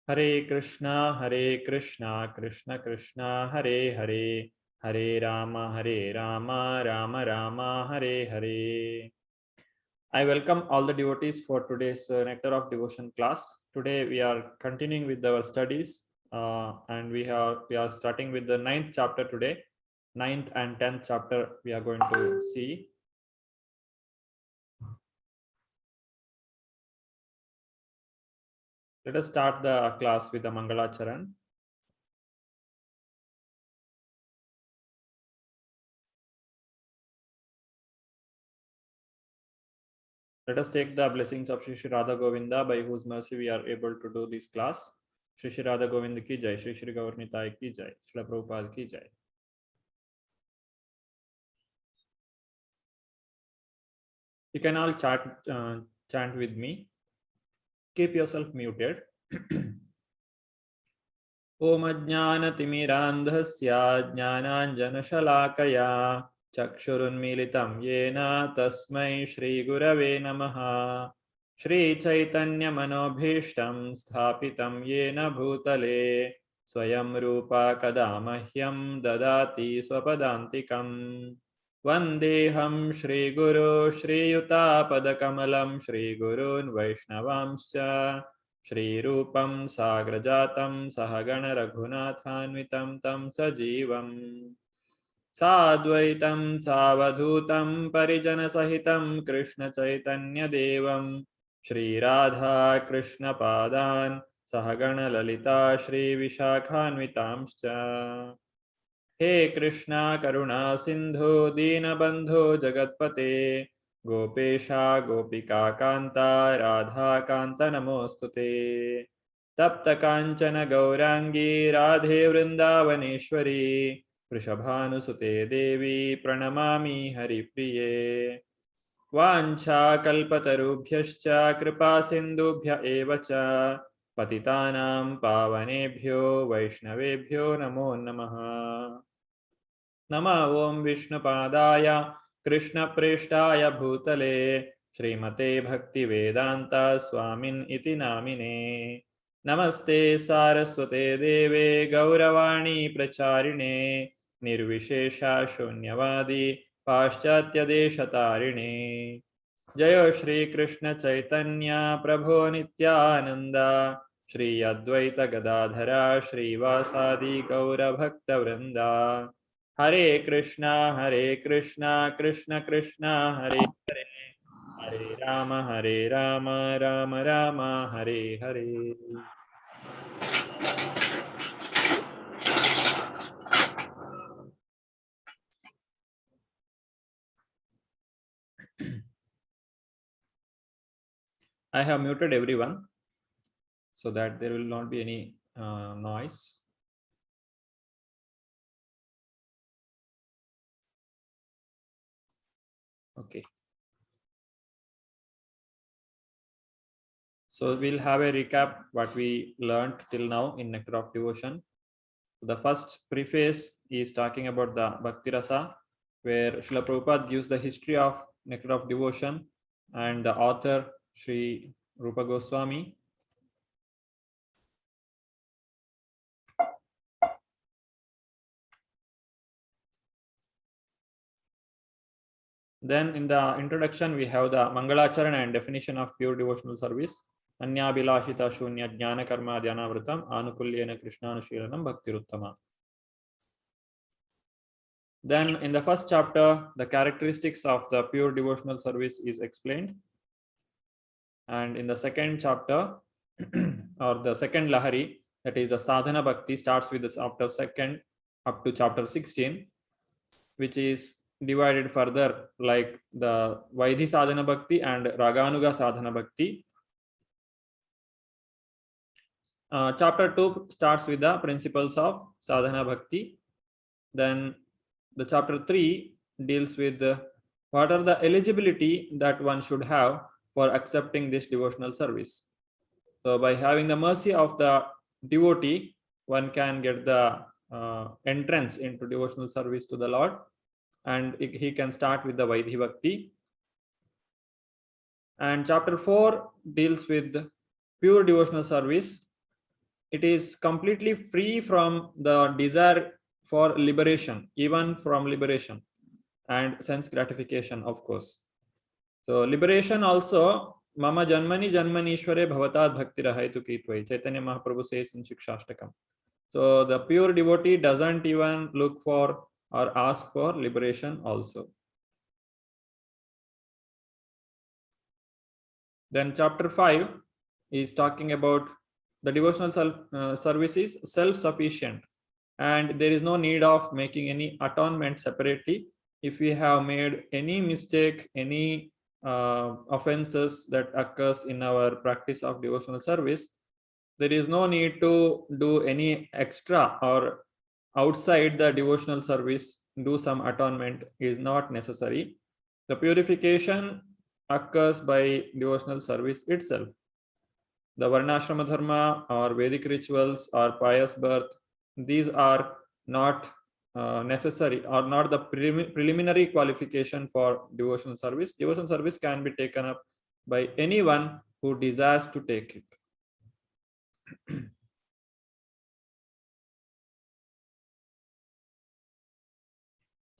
Hare Krishna, Krishna Krishna, Hare Hare, Hare Rama, Rama Rama, Hare Hare. I welcome all the devotees for today's Nectar of Devotion class. Today we are continuing with our studies, and we are starting with the 9th chapter today. 9th and 10th chapter we are going to see. Let us start the class with the Mangalacharan. Let us take the blessings of Shri Shri Radha Govinda, by whose mercy we are able to do this class. Shri Shri Radha Govinda ki jai, Shri Shri Gaurnitai ki jai, Srila Prabhupada ki jai. You can all chant with me. Keep yourself muted. Om Ajnanatimirandhasya Jnananjanashalakaya Chakshurunmilitam Yena Tasmai Shri Gurave Namaha. Shri Chaitanya Manobhishtam Sthapitam Yena Bhutale Swayam Rupa Kadamahyam Dadati Swapadantikam. Vandeham Shri Guru Shri Yuta Padakamalam Shri Gurun Vaishnavamscha Shri Rupam Sagrajatam Sahagana Raghunathanvitam Tam Sajivam Sadvaitam Savadhutam Parijana Sahitam Krishna Chaitanya Devam Shri Radha Krishna Padan Sahagana Lalita Shri Vishakhanvitamscha. He Krishna Karuna Sindhu Dinabandhu Jagatpate Gopesha Gopika Kanta Radha Kanta Namostute Tapta Kanchana Gaurangi Radhe Vrindavaneshwari Vrishabhanusute Devi Pranamami Haripriye Vancha Kalpatarubhyascha Kripa Sindhubhya Evacha Patitanam Pavanebhyo Vaishnavebhyo Namo Namaha. Nama Om Vishnupadaya Krishna Preshtaya Bhutale Srimate Bhakti Vedanta Swamin Iti Namine. Namaste Saraswate Deve Gauravani Pracharine Nirvishesha Shunyavadi Paschatya Deshatarine. Jayo Shri Krishna Chaitanya Prabhu Nityananda Shri Advaita Gadadhara Shri Vasadi Gaura Bhakta Vrinda. Hare Krishna Krishna Krishna Hare Hare Hare Rama Rama Rama Hare Hare. I have muted everyone so that there will not be any noise. Okay. So we'll have a recap what we learned till now in Nectar of Devotion. The first preface is talking about the Bhakti Rasa, where Srila Prabhupada gives the history of Nectar of Devotion, and the author Sri Rupa Goswami. Then in the introduction, we have the Mangalacharan and definition of pure devotional service. Anyabhilashita shunya jnana karma dhyanavritam anukulyena krishnanushilanam bhaktiruttama. Then in the first chapter, the characteristics of the pure devotional service is explained. And in the second chapter, or the second Lahari, that is the Sadhana Bhakti, starts with the chapter 2nd up to chapter 16, which is divided further like the Vaidhi Sadhana Bhakti and Raganuga Sadhana Bhakti. Chapter 2 starts with the principles of Sadhana Bhakti. Then the chapter 3 deals with what are the eligibility that one should have for accepting this devotional service. So by having the mercy of the devotee, one can get the entrance into devotional service to the Lord, and he can start with the Vaidhi Bhakti. And chapter 4 deals with pure devotional service, it is completely free from the desire for liberation, even from liberation and sense gratification, of course. So liberation also, Mama Janmani Janmanishware Bhavatat Bhakti Rahaitu Kitvai, Chaitanya Mahaprabhu says in Shikshashtakam. So the pure devotee doesn't even look for or ask for liberation also. Then chapter 5 is talking about the devotional service is self-sufficient, and there is no need of making any atonement separately. If we have made any mistake, any offenses that occurs in our practice of devotional service, there is no need to do any extra or outside the devotional service do some atonement is not necessary. The purification occurs by devotional service itself. The Varnashrama Dharma or Vedic rituals or pious birth, these are not necessary or not the preliminary qualification for devotional service. Devotional service can be taken up by anyone who desires to take it.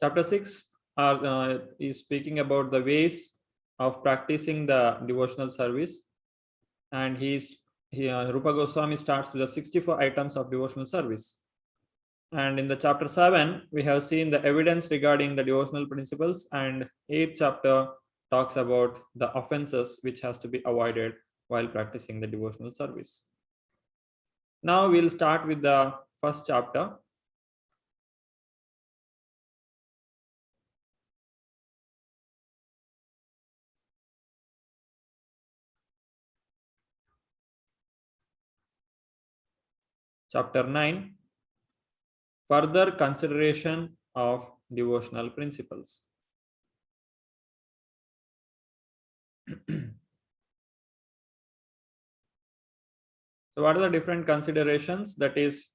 Chapter 6 is speaking about the ways of practicing the devotional service, and Rupa Goswami starts with the 64 items of devotional service. And in the chapter 7, we have seen the evidence regarding the devotional principles, and 8th chapter talks about the offenses which has to be avoided while practicing the devotional service. Now we'll start with the first chapter. Chapter 9, further consideration of devotional principles. So what are the different considerations? That is,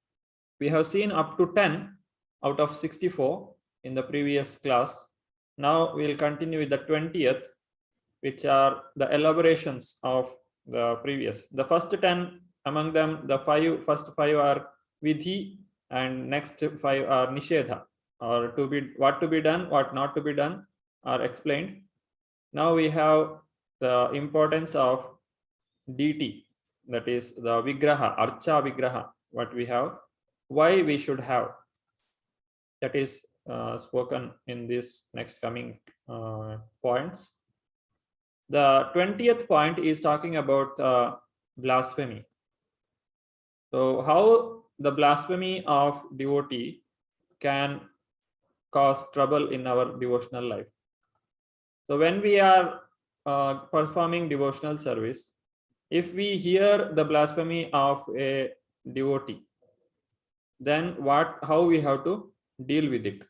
we have seen up to 10 out of 64 in the previous class. Now we'll continue with the 20th, which are the elaborations of the previous. The first 10, among them, the first five are vidhi, and next 5 are nishedha, or what to be done, what not to be done are explained. Now we have the importance of deity, that is the vigraha, archa vigraha, what we have, why we should have, that is spoken in this next coming points. The 20th point is talking about blasphemy. So how the blasphemy of devotee can cause trouble in our devotional life. So when we are performing devotional service, if we hear the blasphemy of a devotee, then how we have to deal with it?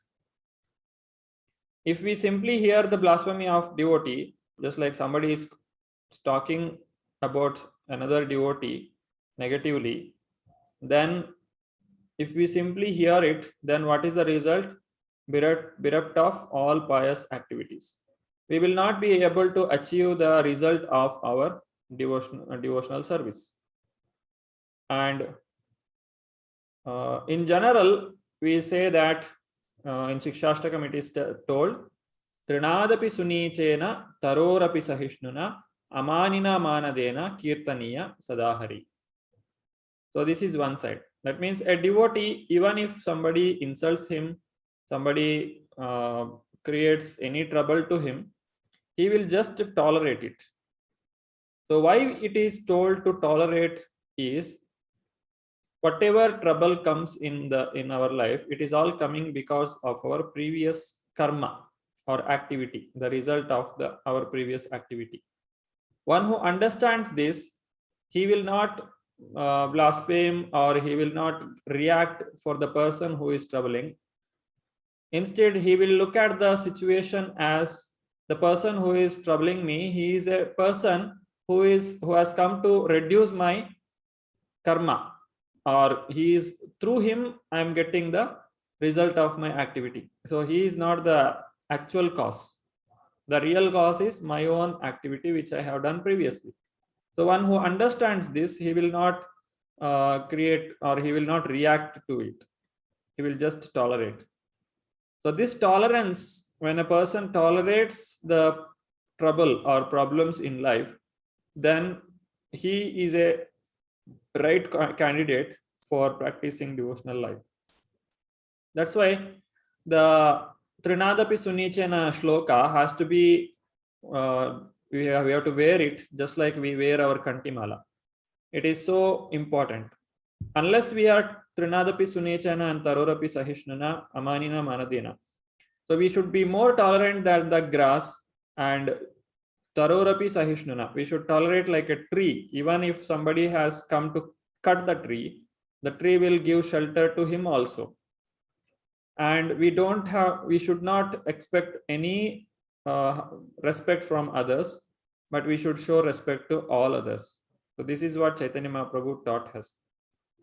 If we simply hear the blasphemy of devotee, just like somebody is talking about another devotee negatively, then if we simply hear it, then what is the result? Bereft of all pious activities. We will not be able to achieve the result of our devotional service. And in general, we say that in Shikshashtakam it is told, Trinadapi Sunichena Tarorapi Sahishnuna Amanina Manadena Kirtaniya Sadahari. So this is one side. That means a devotee, even if somebody insults him, somebody creates any trouble to him, he will just tolerate it. So why it is told to tolerate is, whatever trouble comes in our life, it is all coming because of our previous karma or activity, the result of our previous activity. One who understands this, he will not blaspheme, or he will not react for the person who is troubling. Instead, he will look at the situation as, the person who is troubling me, he is a person who has come to reduce my karma, or through him I am getting the result of my activity. So he is not the actual cause. The real cause is my own activity which I have done previously. So one who understands this, he will not create, or he will not react to it. He will just tolerate. So this tolerance, when a person tolerates the trouble or problems in life, then he is a right candidate for practicing devotional life. That's why the Trinadapi Sunichena shloka has to be, we have to wear it just like we wear our Kantimala. It is so important. Unless we are Trinadapi Sunichena and Tarorapi Sahishnana Amanina Manadina. So we should be more tolerant than the grass, and Tarorapi Sahishnana. We should tolerate like a tree. Even if somebody has come to cut the tree will give shelter to him also. And we should not expect any respect from others, but we should show respect to all others. So this is what Chaitanya Mahaprabhu taught us.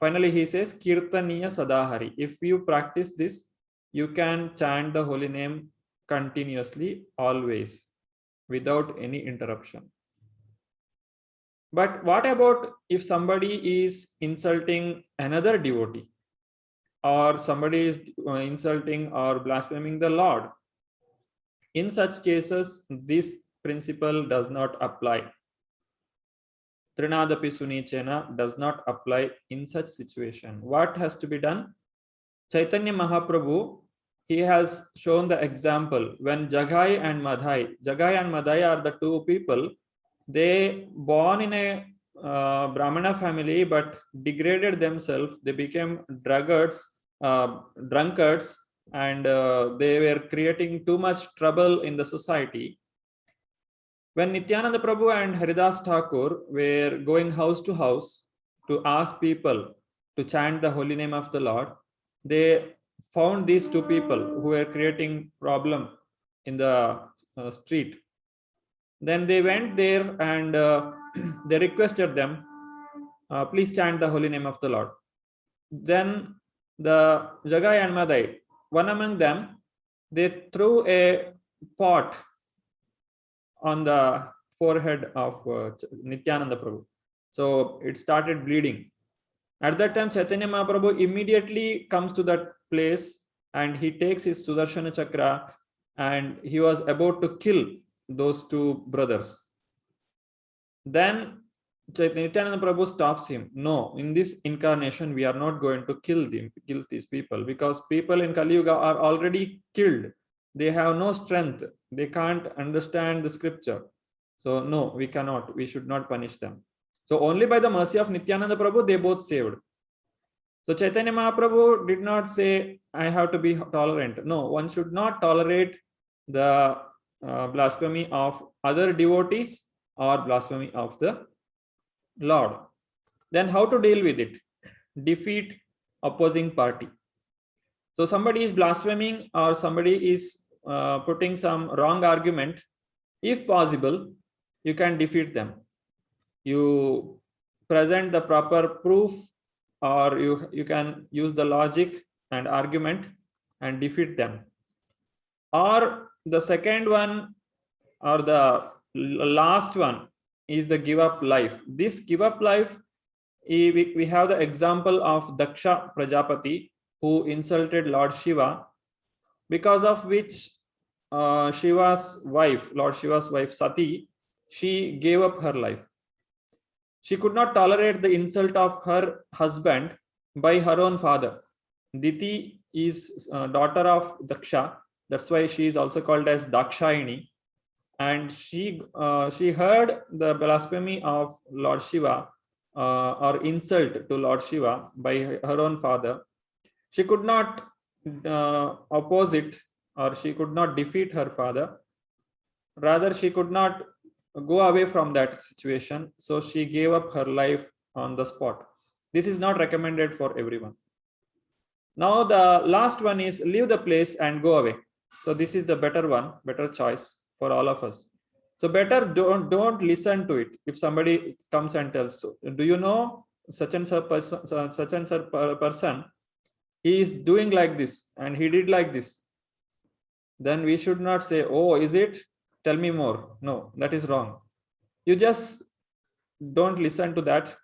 Finally, he says, Kirtaniya Sadahari. If you practice this, you can chant the holy name continuously, always, without any interruption. But what about if somebody is insulting another devotee, or somebody is insulting or blaspheming the Lord? In such cases, this principle does not apply. Trinadapi Sunichena does not apply in such situation. What has to be done? Chaitanya Mahaprabhu, he has shown the example when Jagai and Madhai are the two people, they born in a Brahmana family but degraded themselves. They became drunkards, and they were creating too much trouble in the society. When Nityananda Prabhu and Haridas Thakur were going house to house to ask people to chant the holy name of the Lord, they found these two people who were creating problem in the street. Then they went there and they requested them, please chant the holy name of the Lord. Then the Jagai and Madai, one among them, they threw a pot on the forehead of Nityananda Prabhu. So it started bleeding. At that time, Chaitanya Mahaprabhu immediately comes to that place and he takes his Sudarshana Chakra and he was about to kill those two brothers. Then Nityananda Prabhu stops him. No, in this incarnation, we are not going to kill these people, because people in Kali Yuga are already killed. They have no strength. They can't understand the scripture. So no, we cannot. We should not punish them. So only by the mercy of Nityananda Prabhu, they both saved. So Chaitanya Mahaprabhu did not say, I have to be tolerant. No, one should not tolerate the blasphemy of other devotees or blasphemy of the Lord. Then how to deal with it? Defeat opposing party. So somebody is blaspheming or somebody is putting some wrong argument. If possible, you can defeat them. You present the proper proof, or you can use the logic and argument and defeat them. Or the second one, or the last one, is the give up life. This give up life, we have the example of Daksha Prajapati, who insulted Lord Shiva, because of which Lord Shiva's wife Sati, she gave up her life. She could not tolerate the insult of her husband by her own father. Diti is daughter of Daksha. That's why she is also called as Dakshayini. And she heard the blasphemy of Lord Shiva or insult to Lord Shiva by her own father. She could not oppose it, or she could not defeat her father. Rather, she could not go away from that situation. So she gave up her life on the spot. This is not recommended for everyone. Now the last one is leave the place and go away. So this is the better one, better choice for all of us. So better don't listen to it. If somebody comes and tells, so, do you know such and such person, he is doing like this and he did like this, then we should not say, oh, is it? Tell me more. No, that is wrong. You just don't listen to that.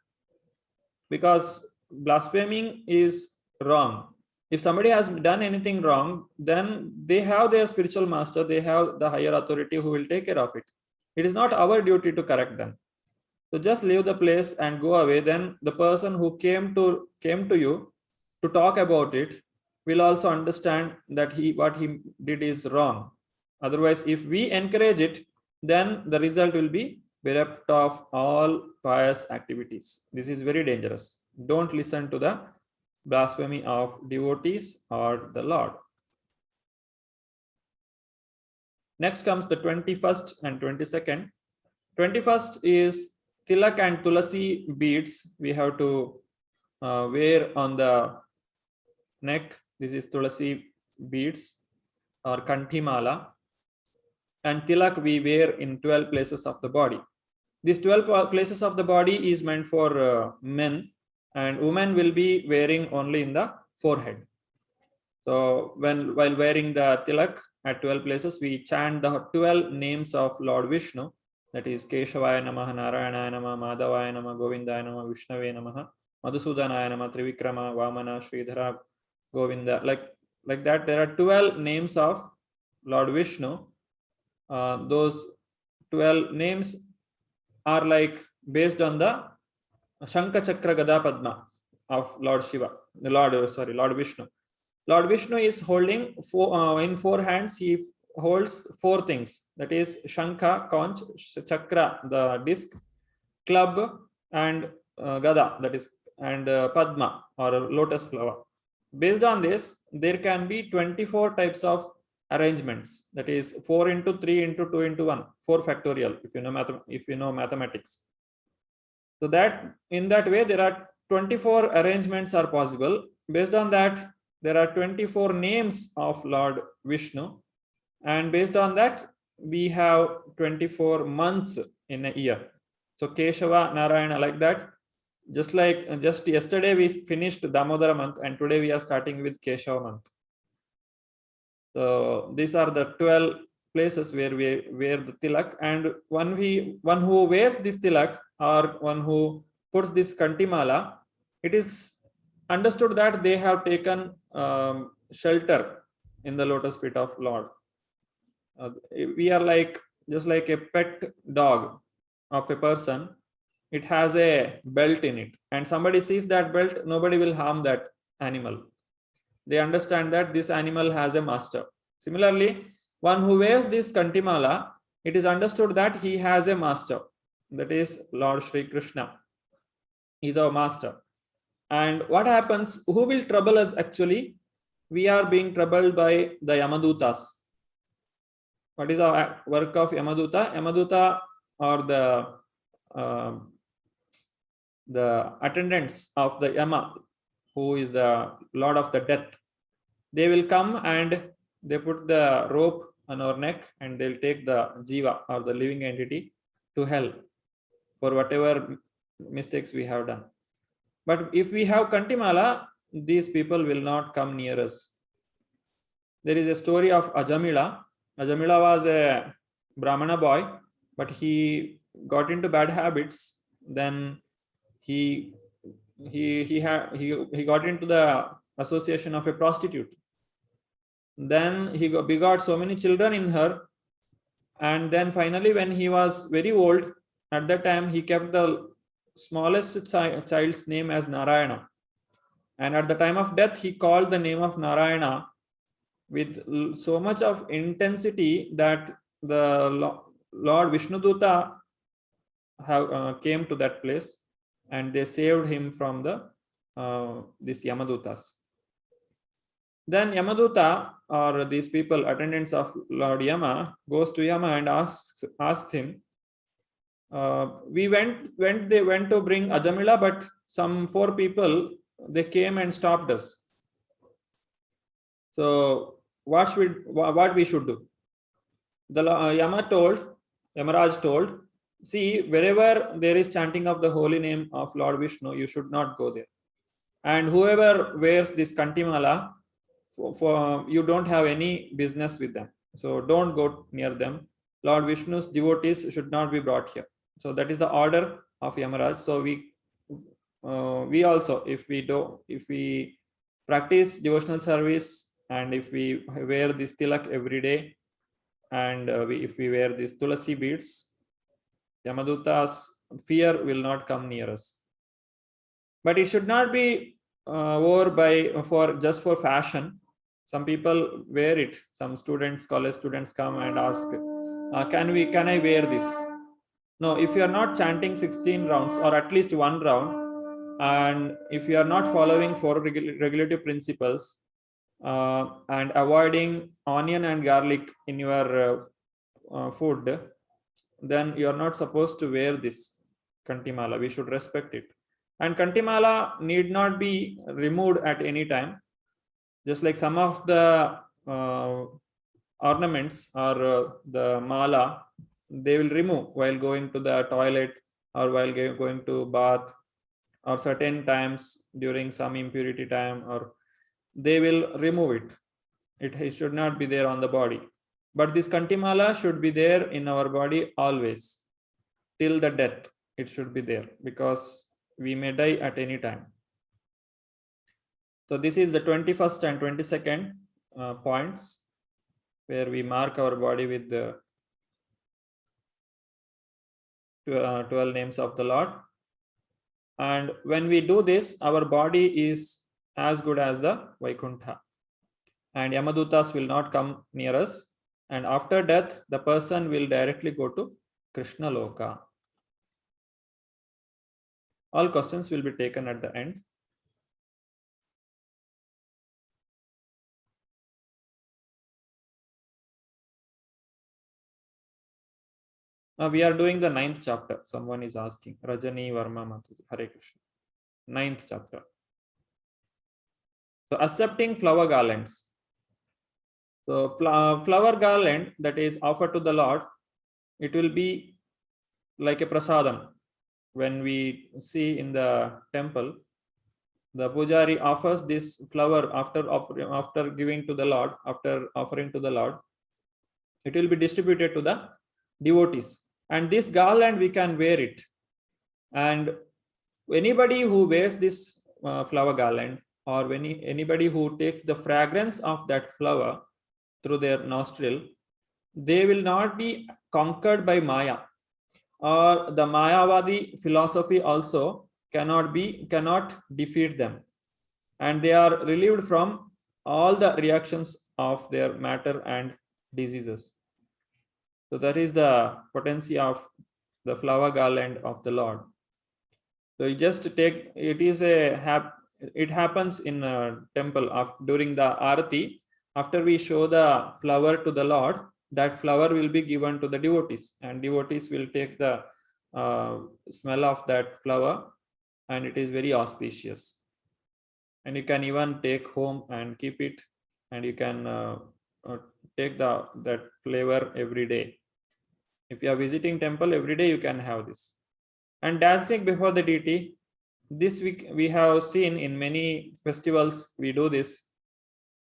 because blaspheming is wrong. If somebody has done anything wrong, then they have their spiritual master, they have the higher authority who will take care of it. It is not our duty to correct them. So just leave the place and go away. Then the person who came to you to talk about it will also understand that what he did is wrong. Otherwise, if we encourage it, then the result will be bereft of all pious activities. This is very dangerous. Don't listen to the blasphemy of devotees or the Lord. Next comes the 21st and 22nd. 21st is tilak and tulasi beads we have to wear on the neck. This is tulasi beads or kanthimala, and tilak we wear in 12 places of the body. These 12 places of the body is meant for men, and women will be wearing only in the forehead. So while wearing the tilak at 12 places, we chant the 12 names of Lord Vishnu. That is Keshavaya Namaha, Narayana Namaha, Madhavaya Namaha, Govindaya Namaha, Vishnave Namaha, Madhusudanaya Namaha, Trivikrama, Vamana, Sridhara, Govinda. Like that, there are 12 names of Lord Vishnu. Those 12 names are like based on the Shankha Chakra Gada Padma of Lord Shiva, Lord Vishnu. Lord Vishnu is holding in 4 hands. He holds 4 things. That is Shankha, conch, chakra, the disc, club, and Gada, that is, and Padma or lotus flower. Based on this, there can be 24 types of arrangements. That is 4 into 3 into 2 into 1, 4 factorial. If you know mathematics. So that in that way, there are 24 arrangements are possible. Based on that, there are 24 names of Lord Vishnu, and based on that, we have 24 months in a year. So Keshava, Narayana, like that. Just yesterday we finished Damodara month, and today we are starting with Keshava month. So these are the 12 places where we wear the tilak, and one who wears this tilak or one who puts this kantimala, it is understood that they have taken shelter in the lotus feet of Lord. We are just like a pet dog of a person. It has a belt in it, and somebody sees that belt, nobody will harm that animal. They understand that this animal has a master. Similarly, one who wears this kantimala, it is understood that he has a master. That is Lord Shri Krishna. He is our master. And what happens? Who will trouble us actually? We are being troubled by the Yamadutas. What is our work of Yamaduta? Yamaduta are the attendants of the Yama, who is the Lord of the Death. They will come and they put the rope on our neck, and they'll take the jiva or the living entity to hell for whatever mistakes we have done. But if we have kantimala, these people will not come near us. There is a story of Ajamila. Ajamila was a Brahmana boy, but he got into bad habits. Then he got into the association of a prostitute. Then he begot so many children in her, and then finally, when he was very old, at that time he kept the smallest child's name as Narayana, and at the time of death he called the name of Narayana with so much of intensity that the Lord Vishnuduta came to that place, and they saved him from these Yamadutas. Then Yamaduta, or these people, attendants of Lord Yama, goes to Yama and asks him, they went to bring Ajamila, but some 4 people, they came and stopped us. So what we should do? The Yamaraj told, see, wherever there is chanting of the holy name of Lord Vishnu, you should not go there. And whoever wears this kantimala, you don't have any business with them. So don't go near them. Lord Vishnu's devotees should not be brought here. So that is the order of Yamaraj. So we we also, if we practice devotional service, and if we wear this tilak every day, and if we wear these tulasi beads, Yamaduta's fear will not come near us. But it should not be wore for just for fashion. Some people wear it. Some students, college students, come and ask, can I wear this? No, if you are not chanting 16 rounds or at least one round, and if you are not following 4 regulative principles, and avoiding onion and garlic in your food, then you are not supposed to wear this kantimala. We should respect it. And kantimala need not be removed at any time. Just like some of the ornaments or the mala, they will remove while going to the toilet or while going to bath, or certain times during some impurity time, or they will remove it. It should not be there on the body. But this kantimala should be there in our body always, till the death. It should be there, because we may die at any time. So this is the 21st and 22nd points, where we mark our body with the 12 names of the Lord. And when we do this, our body is as good as the Vaikuntha, and Yamadutas will not come near us. And after death, the person will directly go to Krishna Loka. All questions will be taken at the end. We are doing the 9th chapter. Someone is asking. Rajani Varma Mataji. Hare Krishna. 9th chapter. So accepting flower garlands. So flower garland that is offered to the Lord, it will be like a prasadam. When we see in the temple, the pujari offers this flower after giving to the Lord, after offering to the Lord, it will be distributed to the devotees. And this garland, we can wear it. And anybody who wears this flower garland, or anybody who takes the fragrance of that flower through their nostril, they will not be conquered by Maya. Or the Mayavadi philosophy also cannot defeat them. And they are relieved from all the reactions of their matter and diseases. So that is the potency of the flower garland of the Lord. So you just take, it happens in a temple during the Arati. After we show the flower to the Lord, that flower will be given to the devotees, and devotees will take the smell of that flower, and it is very auspicious. And you can even take home and keep it, and you can take that flavor every day. If you are visiting temple every day, you can have this. And dancing before the deity, this we have seen in many festivals. We do this.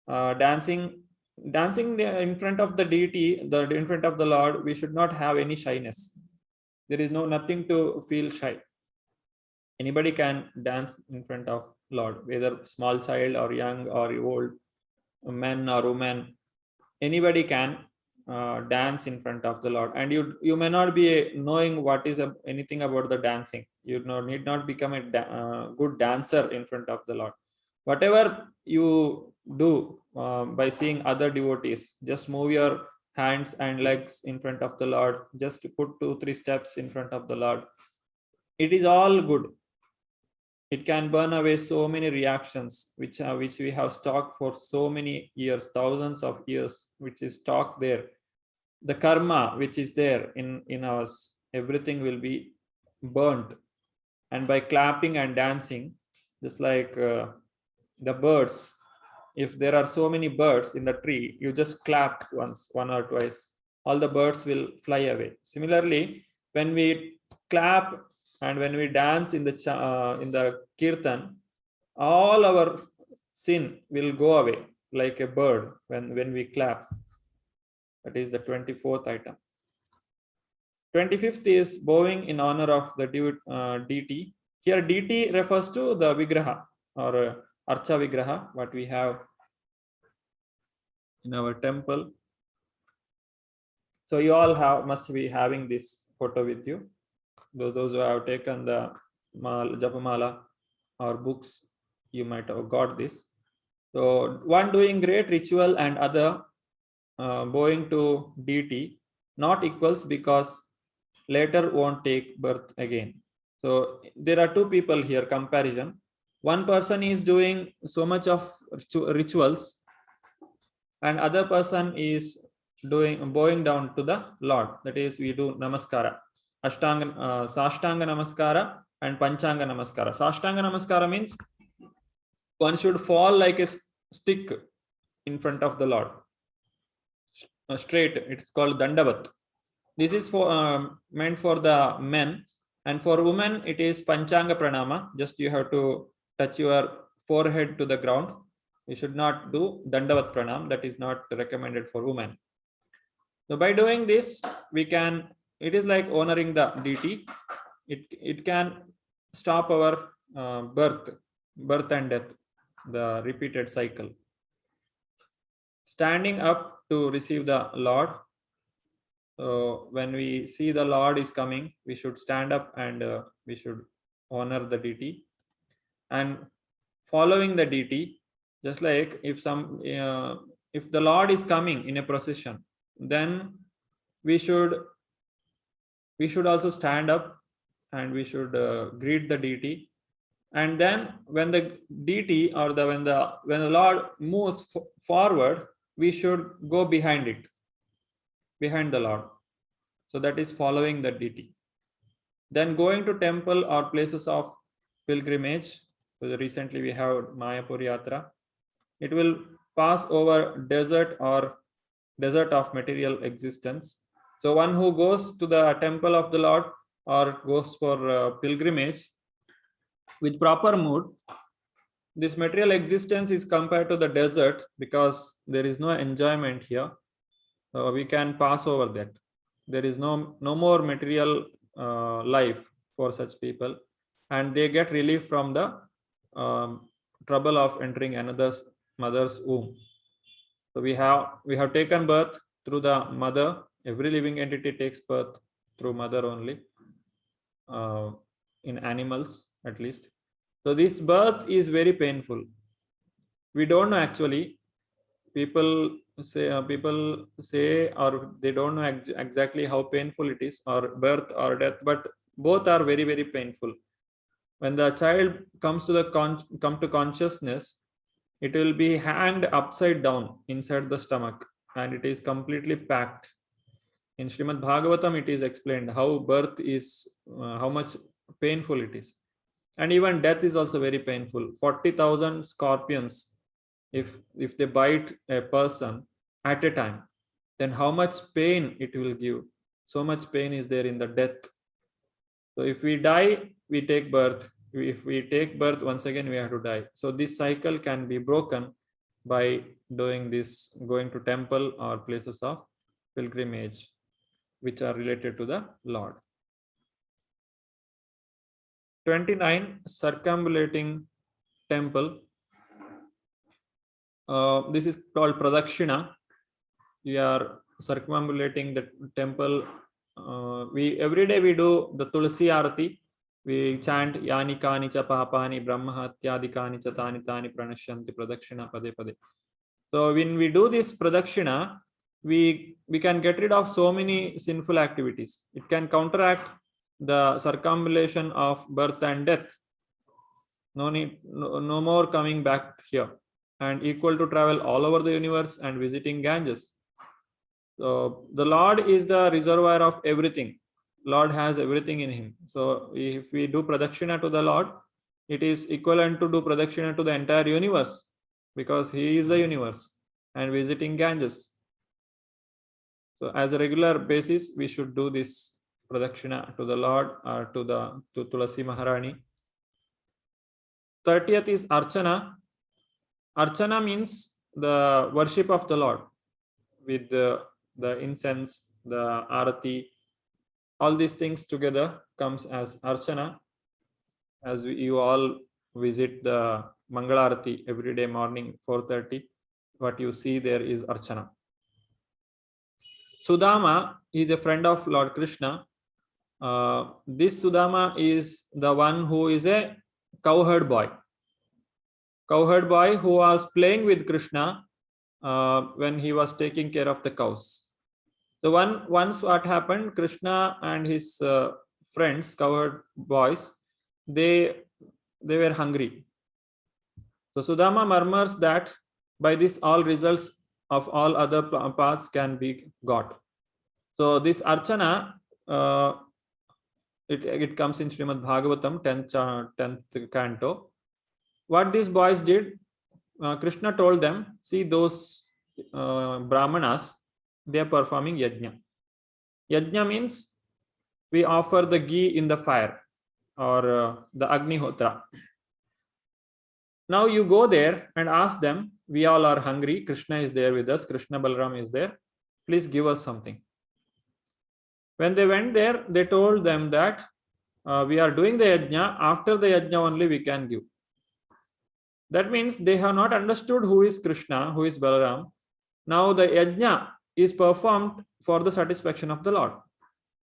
Dancing in front of the deity, in front of the Lord, we should not have any shyness. There is nothing to feel shy. Anybody can dance in front of Lord, whether small child or young or old, man or woman. Anybody can dance in front of the Lord, and you may not be knowing what is anything about the dancing. You need not become a good dancer in front of the Lord. Whatever you do by seeing other devotees, just move your hands and legs in front of the Lord, just to put 2-3 steps in front of the Lord. It is all good. It can burn away so many reactions which we have stocked for so many years, thousands of years, which is stocked there. The karma which is there in us, everything will be burnt. And by clapping and dancing, just like the birds, if there are so many birds in the tree, you just clap once, one or twice, all the birds will fly away. Similarly, when we clap and when we dance in the kirtan, all our sin will go away like a bird when we clap. That is the 24th item. 25th is bowing in honor of the deity. Here DT refers to the Vigraha or Archa Vigraha, what we have in our temple. So you all must be having this photo with you. Those who have taken the Japamala or books, you might have got this. So one doing great ritual and other bowing to deity, not equals, because later won't take birth again. So there are two people here, comparison. One person is doing so much of rituals and other person is doing bowing down to the Lord. That is, we do namaskara, Sashtanga namaskara and Panchanga namaskara. Sashtanga namaskara means one should fall like a stick in front of the Lord, straight. It's called Dandavat. This is for meant for the men, and for women it is Panchanga pranama. Just you have to touch your forehead to the ground. You should not do Dandavat pranam. That is not recommended for women. So by doing this, it is like honoring the deity. It can stop our birth and death, the repeated cycle. Standing up to receive the Lord. So when we see the Lord is coming, we should stand up and we should honor the deity. And following the deity, just like if the Lord is coming in a procession, then we should also stand up and we should greet the deity. And then when the deity or when the Lord moves forward, we should go behind the Lord. So that is following the deity. Then going to temple or places of pilgrimage. So recently we have Mayapur Yatra. It will pass over desert of material existence. So one who goes to the temple of the Lord or goes for pilgrimage with proper mood, this material existence is compared to the desert because there is no enjoyment here. We can pass over that. There is no more material life for such people, and they get relief from the trouble of entering another mother's womb. So we have taken birth through the mother. Every living entity takes birth through mother only, in animals at least. So this birth is very painful. We don't know actually. People say or they don't know exactly how painful it is, or birth or death, but both are very, very painful. When the child comes to come to consciousness, it will be hanged upside down inside the stomach and it is completely packed. In Srimad Bhagavatam, it is explained how birth is, how much painful it is. And even death is also very painful. 40,000 scorpions, if they bite a person at a time, then how much pain it will give. So much pain is there in the death. So if we die, we take birth. If we take birth, once again we have to die. So this cycle can be broken by doing this, going to temple or places of pilgrimage which are related to the Lord. 29, circumambulating temple. This is called Pradakshina. We are circumambulating the temple. Every day we do the Tulsi Arati. We chant Yani Kani Cha Papani Brahma Hatyadikani Cha Tani Tani Pranashyanti Pradakshina Pade Pade. So when we do this Pradakshina, we can get rid of so many sinful activities. It can counteract the circumambulation of birth and death. No more coming back here, and equal to travel all over the universe and visiting Ganges. So the Lord is the reservoir of everything. Lord has everything in him. So if we do Pradakshina to the Lord, it is equivalent to do Pradakshina to the entire universe, because he is the universe, and visiting Ganges. So as a regular basis, we should do this Pradakshina to the Lord or to Tulasi Maharani. 30th is Archana. Archana means the worship of the Lord with the incense, the arati, all these things together comes as Archana. as you all visit the Mangalarati every day morning 4:30, what you see there is Archana. Sudama is a friend of Lord Krishna. This Sudama is the one who is a cowherd boy. Cowherd boy who was playing with Krishna when he was taking care of the cows. So once what happened, Krishna and his friends, cowherd boys, they were hungry. So Sudama murmurs that by this all results of all other paths can be got. So this Archana, it comes in Srimad Bhagavatam 10th canto. What these boys did, Krishna told them, see those Brahmanas, they are performing yajna. Yajna means we offer the ghee in the fire or the Agnihotra. Now you go there and ask them, we all are hungry, Krishna is there with us, Krishna Balaram is there, please give us something. When they went there, they told them that we are doing the yajna, after the yajna only we can give. That means they have not understood who is Krishna, who is Balaram. Now the yajna is performed for the satisfaction of the Lord.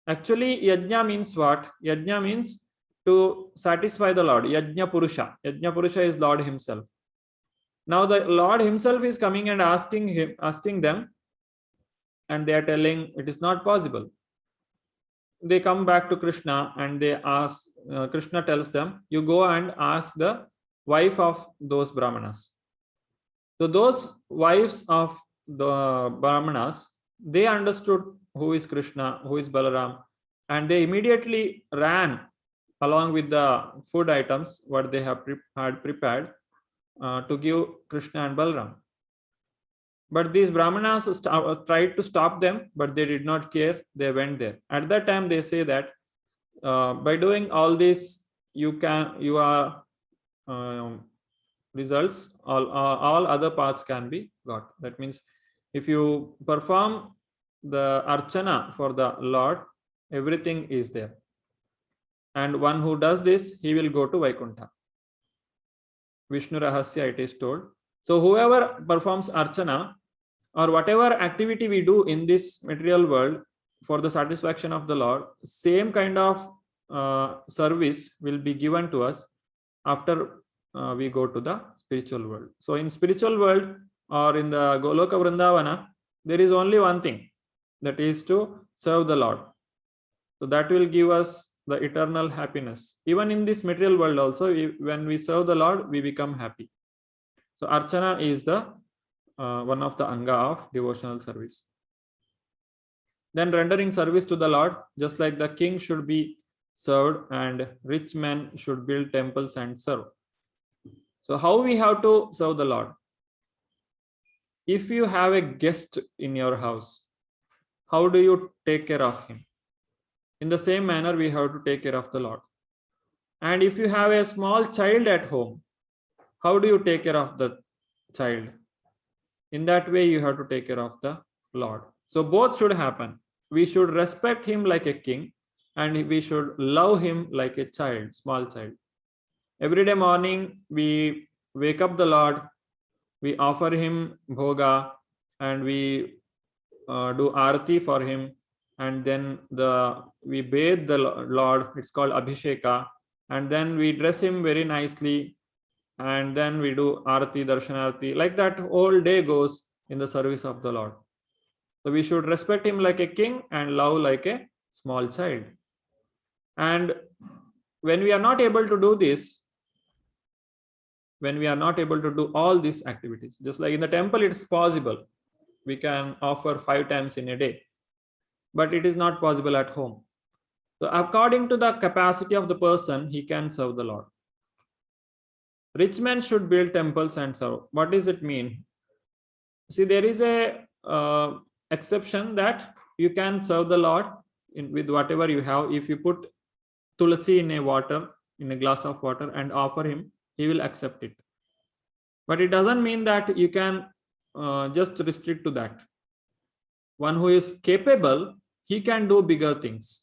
Actually, yajna means what? Yajna means to satisfy the Lord. Yajna Purusha. Yajna Purusha is Lord himself. Now the Lord himself is coming and asking them, and they are telling it is not possible. They come back to Krishna and they ask, Krishna tells them, you go and ask the wife of those Brahmanas. So those wives of the Brahmanas, they understood who is Krishna, who is Balaram, and they immediately ran along with the food items what they had prepared to give Krishna and Balaram. But these Brahmanas tried to stop them, but they did not care. They went there. At that time, they say that by doing all this, you are results, all other paths can be got. That means if you perform the Archana for the Lord, everything is there. And one who does this, he will go to Vaikuntha. Vishnu Rahasya, it is told. So whoever performs Archana or whatever activity we do in this material world for the satisfaction of the Lord, same kind of service will be given to us after we go to the spiritual world. So in spiritual world or in the Goloka Vrindavana, there is only one thing, that is to serve the Lord. So that will give us the eternal happiness. Even in this material world also, when we serve the Lord, we become happy. So Archana is the one of the anga of devotional service. Then rendering service to the Lord, just like the king should be served and rich men should build temples and serve. So how we have to serve the Lord? If you have a guest in your house, how do you take care of him? In the same manner, we have to take care of the Lord. And if you have a small child at home, how do you take care of the child? In that way, you have to take care of the Lord. So both should happen. We should respect him like a king, and we should love him like a child, small child. Every day morning, we wake up the Lord, we offer him bhoga, and we do arati for him, and then we bathe the Lord. It's called abhisheka, and then we dress him very nicely, and then we do arati, darshanarati. Like that, whole day goes in the service of the Lord. So we should respect him like a king and love like a small child. And when we are not able to do this, when we are not able to do all these activities, just like in the temple, it's possible. We can offer 5 times in a day, but it is not possible at home. So according to the capacity of the person, he can serve the Lord. Rich men should build temples and serve. What does it mean? See, there is a exception that you can serve the Lord with whatever you have. If you put tulsi in a glass of water and offer him, he will accept it. But it doesn't mean that you can just restrict to that. One who is capable, he can do bigger things.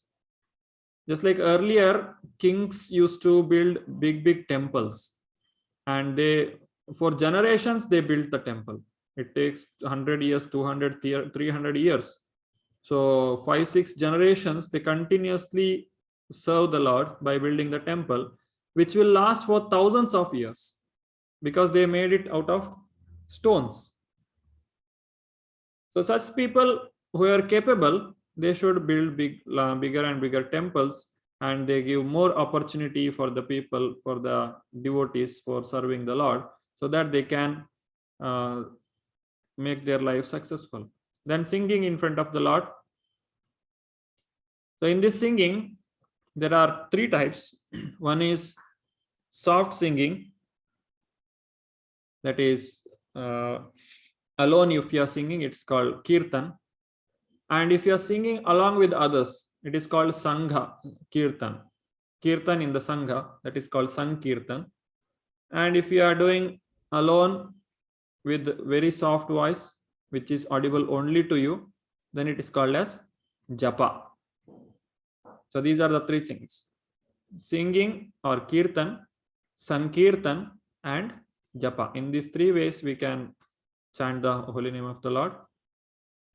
Just like earlier, kings used to build big temples, and for generations they built the temple. It takes 100 years, 200, 300 years. So 5-6 generations, they continuously serve the Lord by building the temple, which will last for thousands of years because they made it out of stones. So such people who are capable, they should build bigger and bigger temples, and they give more opportunity for the people, for the devotees, for serving the Lord, so that they can make their life successful. Then singing in front of the Lord. So in this singing, there are 3 types. One is soft singing, that is alone. If you are singing, it's called kirtan, and if you are singing along with others, it is called sangha kirtan. Kirtan in the sangha, that is called sankirtan. And if you are doing alone with very soft voice, which is audible only to you, then it is called as japa. So these are the 3 things: singing or kirtan, sankirtan, and japa. In these 3 ways we can chant the holy name of the Lord.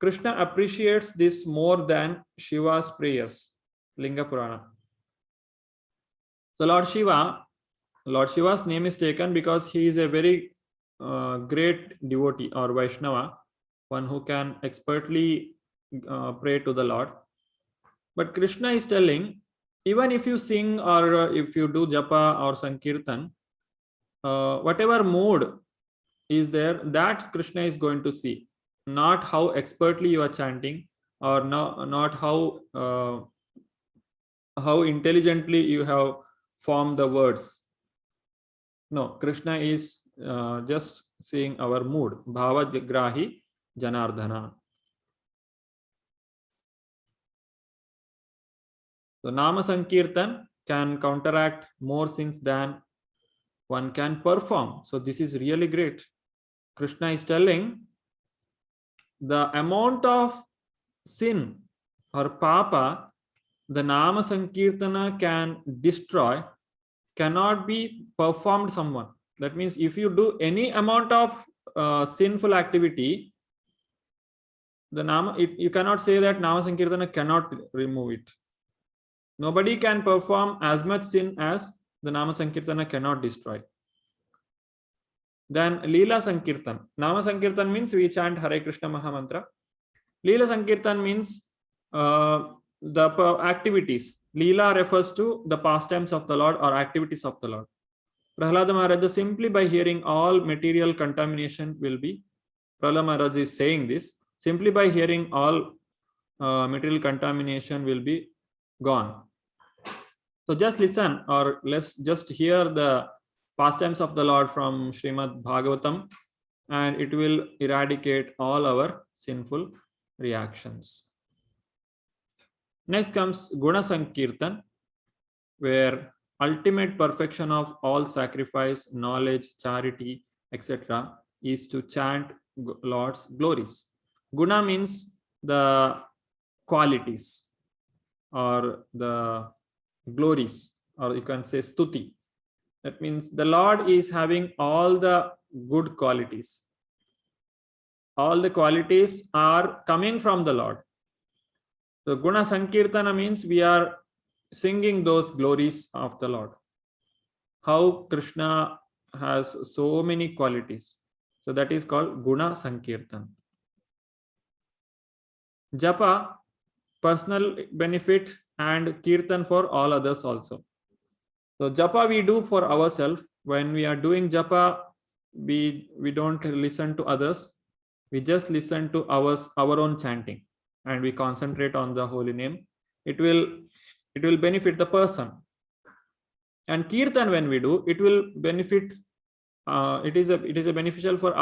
Krishna appreciates this more than Shiva's prayers. Linga Purana. So Lord Shiva's name is taken because he is a very great devotee or Vaishnava, one who can expertly pray to the Lord. But Krishna is telling, even if you sing or if you do japa or sankirtan, whatever mood is there, that Krishna is going to see, not how expertly you are chanting, or not how intelligently you have formed the words. No, Krishna is just seeing our mood. Bhava grahi Janardhana. So Nama Sankirtan can counteract more sins than one can perform. So this is really great. Krishna is telling the amount of sin or papa the Nama Sankirtana can destroy cannot be performed someone. That means if you do any amount of sinful activity, you cannot say that Nama Sankirtana cannot remove it. Nobody can perform as much sin as the Nama Sankirtana cannot destroy. Then Leela Sankirtan. Nama Sankirtan means we chant Hare Krishna Mahamantra. Leela Sankirtan means the activities. Leela refers to the pastimes of the Lord or activities of the Lord. Prahlada Maharaj, simply by hearing all material contamination will be, Prahlada Maharaj is saying this, simply by hearing all material contamination will be gone. So just listen, or let's just hear the pastimes of the Lord from Srimad Bhagavatam, and it will eradicate all our sinful reactions. Next comes Guna Sankirtan, where ultimate perfection of all sacrifice, knowledge, charity, etc. is to chant Lord's glories. Guna means the qualities or the glories, or you can say stuti. That means the Lord is having all the good qualities. All the qualities are coming from the Lord. So Guna Sankirtana means we are singing those glories of the Lord. How Krishna has so many qualities. So that is called Guna Sankirtan. Japa, personal benefit, and Kirtan for all others also. So japa we do for ourselves. When we are doing japa, we don't listen to others. We just listen to our own chanting, and we concentrate on the holy name. It will benefit the person. And kirtan, when we do, it will benefit. It is a beneficial for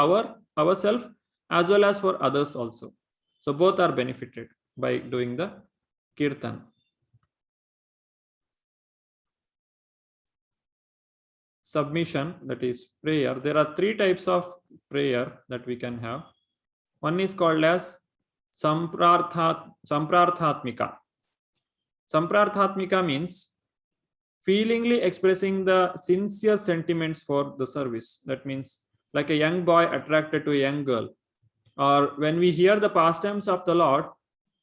ourselves as well as for others also. So both are benefited by doing the kirtan. Submission, that is prayer. There are 3 types of prayer that we can have. One is called as Samprarthatmika. Samprarthatmika means feelingly expressing the sincere sentiments for the service. That means like a young boy attracted to a young girl, or when we hear the pastimes of the Lord,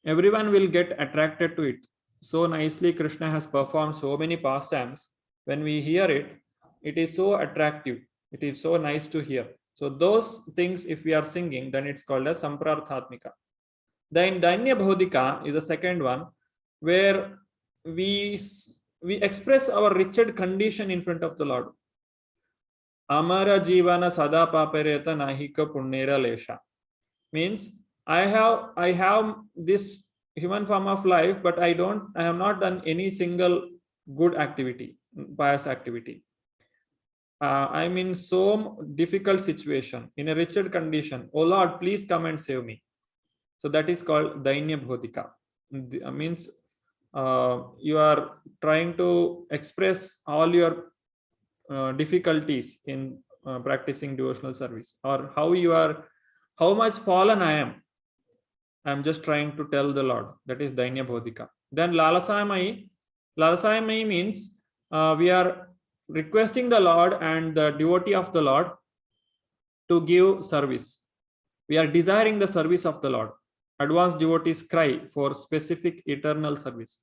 everyone will get attracted to it. So nicely Krishna has performed so many pastimes. When we hear it, it is so attractive, it is so nice to hear. So those things, if we are singing, then it's called as Samprarthatmika. Then Dainya Bhodika is the second one, where we express our wretched condition in front of the Lord. Amara Jivana Sada Papareta Nahika Punnera Lesha means I have this human form of life, but I have not done any single good activity, pious activity. I'm in so difficult situation, in a wretched condition. Oh Lord, please come and save me. So that is called Dainya Bhodika. Means you are trying to express all your difficulties in practicing devotional service, or how much fallen I am. I'm just trying to tell the Lord. That is Dainya Bhodika. Then Lalasayamai. Lalasayamai means we are requesting the Lord and the devotee of the Lord to give service. We are desiring the service of the Lord. Advanced devotees cry for specific eternal service.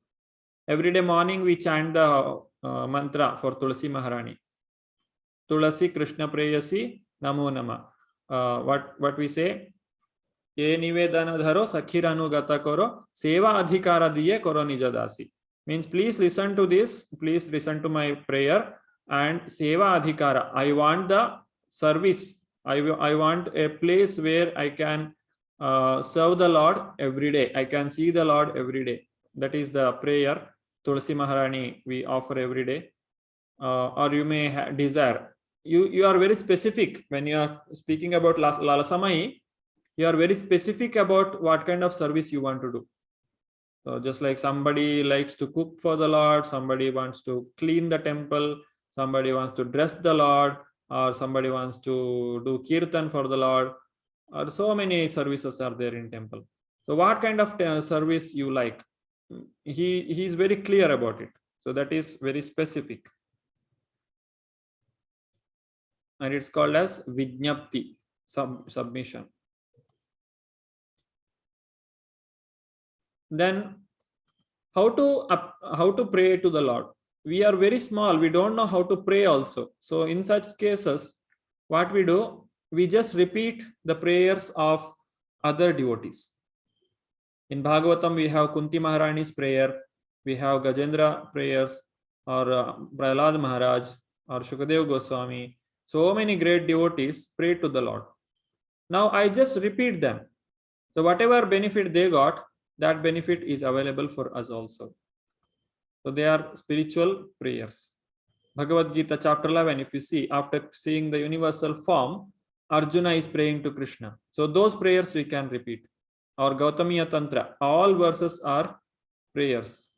Every day morning we chant the mantra for Tulasi Maharani. Tulasi Krishna Preyasi Namo Nama. What we say? ये निवेदन धरो सखीर अनुगत करो सेवा अधिकार दिए करो निज दासी. Means please listen to this, please listen to my prayer, and seva adhikara, I want the service, I want a place where I can serve the Lord every day, I can see the Lord every day. That is the prayer Tulasi Maharani we offer every day. Or you may desire, you are very specific when you are speaking about Lalasamai. You are very specific about what kind of service you want to do. So just like somebody likes to cook for the Lord, somebody wants to clean the temple, somebody wants to dress the Lord, or somebody wants to do kirtan for the Lord, or so many services are there in temple. So what kind of service you like? He is very clear about it. So that is very specific. And it's called as Vijnapti, submission. Then how to pray to the Lord? We are very small, we don't know how to pray also. So in such cases, what we do, we just repeat the prayers of other devotees. In Bhagavatam we have Kunti Maharani's prayer, we have Gajendra prayers, or Prahlad Maharaj, or Shukadev Goswami. So many great devotees pray to the Lord. Now I just repeat them. So whatever benefit they got, that benefit is available for us also. So they are spiritual prayers. Bhagavad Gita chapter 11, if you see, after seeing the universal form, Arjuna is praying to Krishna. So those prayers we can repeat. Or Gautamiya Tantra, all verses are prayers.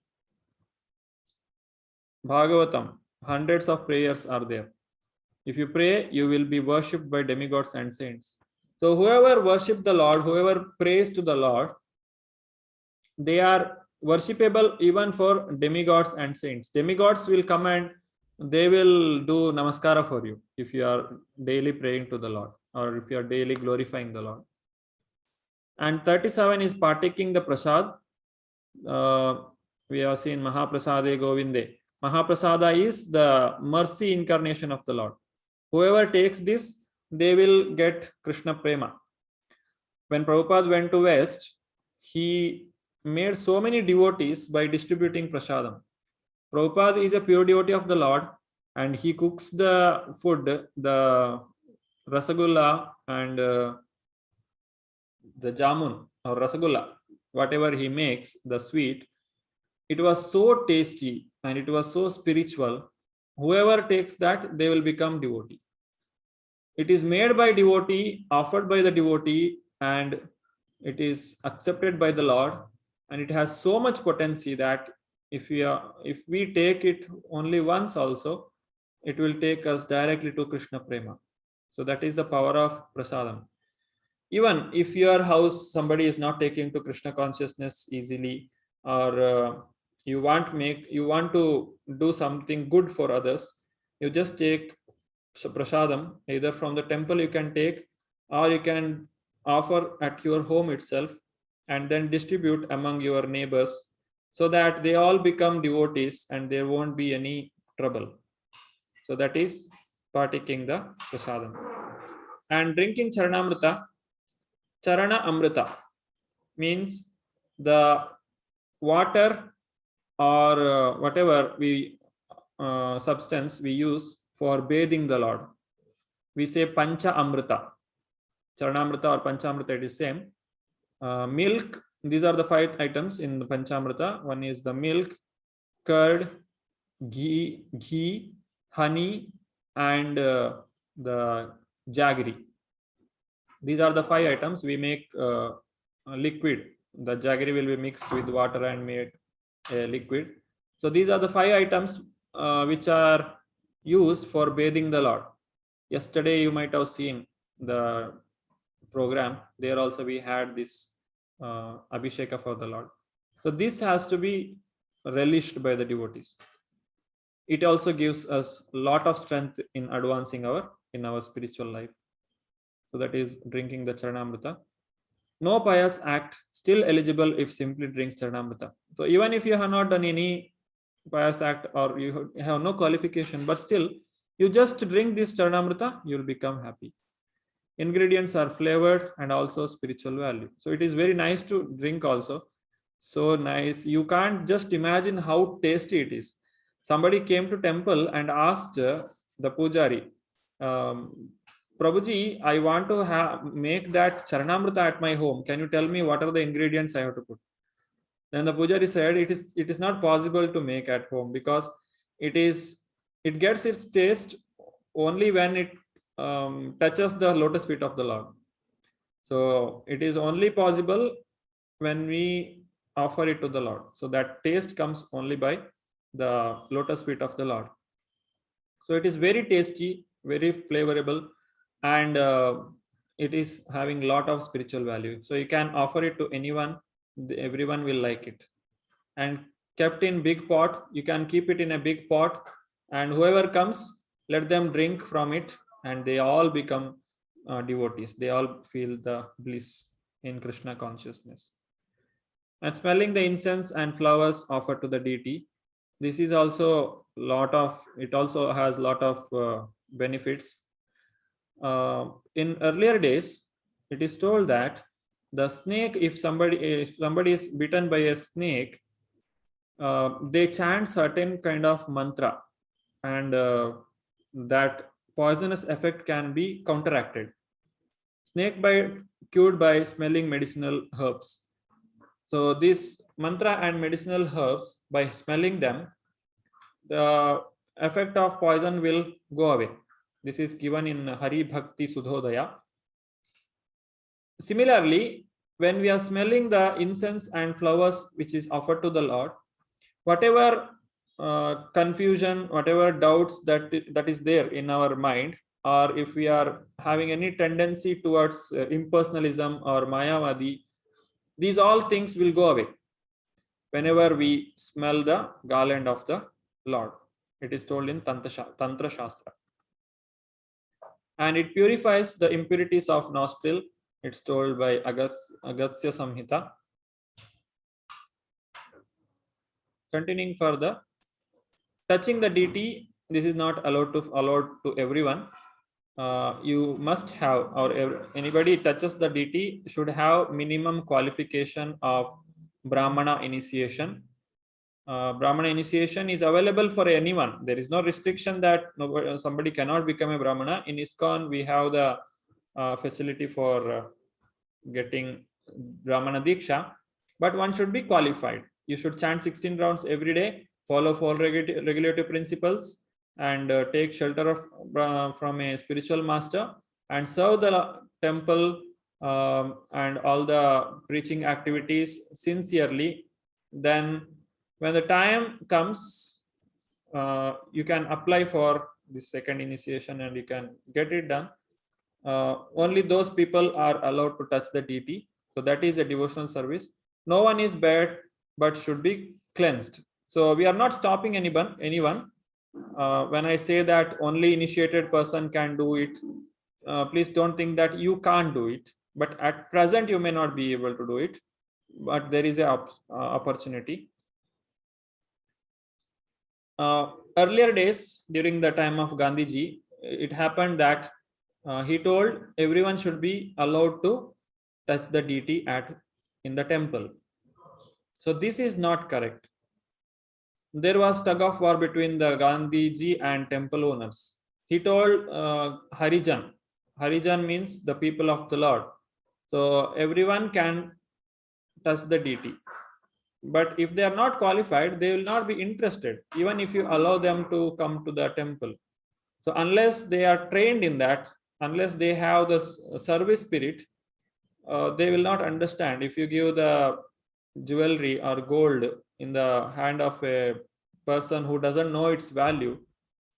Bhagavatam, hundreds of prayers are there. If you pray, you will be worshipped by demigods and saints. So whoever worship the Lord, whoever prays to the Lord, they are worshipable even for demigods and saints. Demigods will come and they will do namaskara for you if you are daily praying to the Lord, or if you are daily glorifying the Lord. And 37 is partaking the prasad. We have seen Mahaprasade Govinde. Mahaprasada is the mercy incarnation of the Lord. Whoever takes this, they will get Krishna Prema. When Prabhupada went to West, he made so many devotees by distributing prasadam. Prabhupada is a pure devotee of the Lord, and he cooks the food, the rasagulla and the jamun or rasagulla, whatever he makes, the sweet. It was so tasty and it was so spiritual. Whoever takes that, they will become devotee. It is made by devotee, offered by the devotee, and it is accepted by the Lord. And it has so much potency that if we take it only once also, it will take us directly to Krishna Prema. So that is the power of prasadam. Even if your house, somebody is not taking to Krishna consciousness easily, or you want to do something good for others, you just take prasadam either from the temple you can take, or you can offer at your home itself and then distribute among your neighbors, so that they all become devotees and there won't be any trouble. So that is partaking the prasadam. And drinking charanamrita, charana amrita means the water or whatever we substance we use for bathing the Lord. We say pancha amrita, charanamrita or panchamrita, it is same. Milk, these are the 5 items in the panchamrita. One is the milk, curd, ghee, honey, and the jaggery. These are the 5 items we make liquid. The jaggery will be mixed with water and made a liquid. So these are the 5 items which are used for bathing the Lord. Yesterday you might have seen the program. There also we had this abhisheka for the Lord. So this has to be relished by the devotees. It also gives us a lot of strength in advancing in our spiritual life. So that is drinking the charanamrita. No pious act, still eligible if simply drinks charanamrita. So even if you have not done any pious act or you have no qualification, but still you just drink this charanamrita, you will become happy. Ingredients are flavored and also spiritual value. So it is very nice to drink also. So nice. You can't just imagine how tasty it is. Somebody came to temple and asked the pujari, Prabhuji, I want to make that charanamrita at my home. Can you tell me what are the ingredients I have to put? Then the pujari said, it is not possible to make at home, because it gets its taste only when it touches the lotus feet of the Lord. So it is only possible when we offer it to the Lord. So that taste comes only by the lotus feet of the Lord. So it is very tasty, very flavorable, and it is having a lot of spiritual value. So you can offer it to anyone, everyone will like it. And kept in big pot, you can keep it in a big pot, and whoever comes, let them drink from it, and they all become devotees. They all feel the bliss in Krishna consciousness. And smelling the incense and flowers offered to the deity, this is also it also has a lot of benefits. In earlier days, it is told that the snake, if somebody is bitten by a snake, they chant certain kind of mantra, and that poisonous effect can be counteracted. Snake bite cured by smelling medicinal herbs. So this mantra and medicinal herbs, by smelling them, the effect of poison will go away. This is given in Hari Bhakti Sudhodaya. Similarly, when we are smelling the incense and flowers which is offered to the Lord, whatever confusion, whatever doubts that is there in our mind, or if we are having any tendency towards impersonalism or Mayavadi, these all things will go away whenever we smell the garland of the Lord. It is told in Tantra Shastra. And it purifies the impurities of nostril. It's told by Agatsya Samhita. Continuing further, touching the deity, this is not allowed to everyone. You must have, or anybody touches the deity should have minimum qualification of Brahmana initiation. Brahmana initiation is available for anyone. There is no restriction that somebody cannot become a Brahmana. In ISKCON, we have the facility for getting Brahmana Diksha, but one should be qualified. You should chant 16 rounds every day, follow 4 regulative principles, and take shelter from a spiritual master, and serve the temple and all the preaching activities sincerely. Then when the time comes, you can apply for the second initiation and you can get it done. Only those people are allowed to touch the deity. So that is a devotional service. No one is bad, but should be cleansed. So we are not stopping anyone. When I say that only initiated person can do it, please don't think that you can't do it. But at present, you may not be able to do it, but there is a opportunity. Earlier days, during the time of Gandhiji, it happened that he told everyone should be allowed to touch the deity in the temple. So this is not correct. There was tug of war between the Gandhiji and temple owners. He told Harijan. Harijan means the people of the Lord. So everyone can touch the deity. But if they are not qualified, they will not be interested, even if you allow them to come to the temple. So unless they are trained in that, unless they have the service spirit, they will not understand. If you give the jewelry or gold in the hand of a person who doesn't know its value,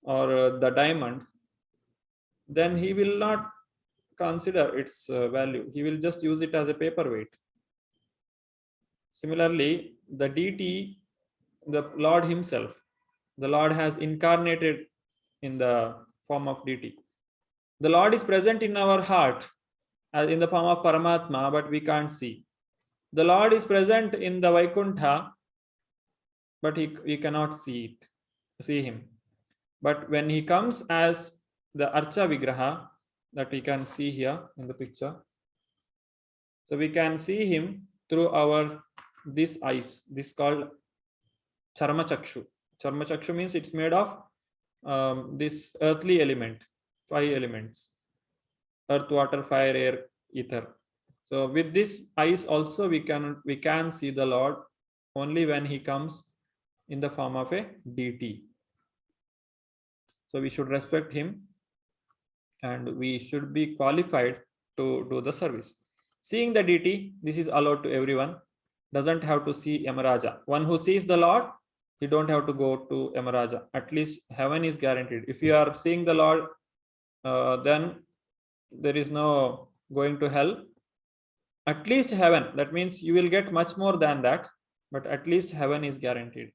or the diamond, then he will not consider its value. He will just use it as a paperweight. Similarly, the deity, the Lord himself, the Lord has incarnated in the form of deity. The Lord is present in our heart as in the form of Paramatma, but we can't see. The Lord is present in the Vaikuntha, but we cannot see him. But when he comes as the Archa Vigraha, that we can see here in the picture, so we can see him through these eyes. This called Charma Chakshu. Charma Chakshu means it's made of this earthly element, 5 elements: earth, water, fire, air, ether. So with these eyes also we can see the Lord only when he comes in the form of a deity. So we should respect him, and we should be qualified to do the service. Seeing the deity, this is allowed to everyone. Doesn't have to see Yamaraja. One who sees the Lord, you don't have to go to Yamaraja. At least heaven is guaranteed. If you are seeing the Lord, then there is no going to hell. At least heaven, that means you will get much more than that, but at least heaven is guaranteed.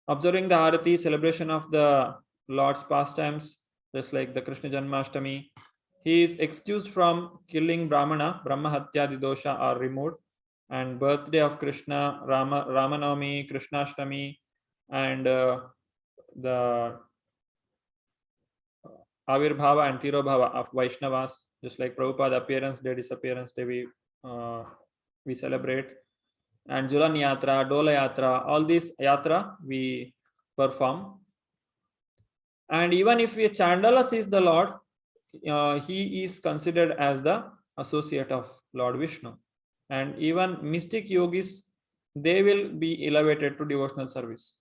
Observing the Arati, celebration of the Lord's pastimes, just like the Krishna Janmashtami, he is excused from killing Brahmana. Brahma Hatyadi dosha are removed. And birthday of Krishna, Ramanavami, Krishnashtami, and the Avirbhava and Tirobhava of Vaishnavas, just like Prabhupada appearance day, disappearance day, we celebrate. And Julan Yatra, Dola Yatra, all these yatra we perform. And even if a Chandala sees the Lord, he is considered as the associate of Lord Vishnu. And even mystic yogis, they will be elevated to devotional service.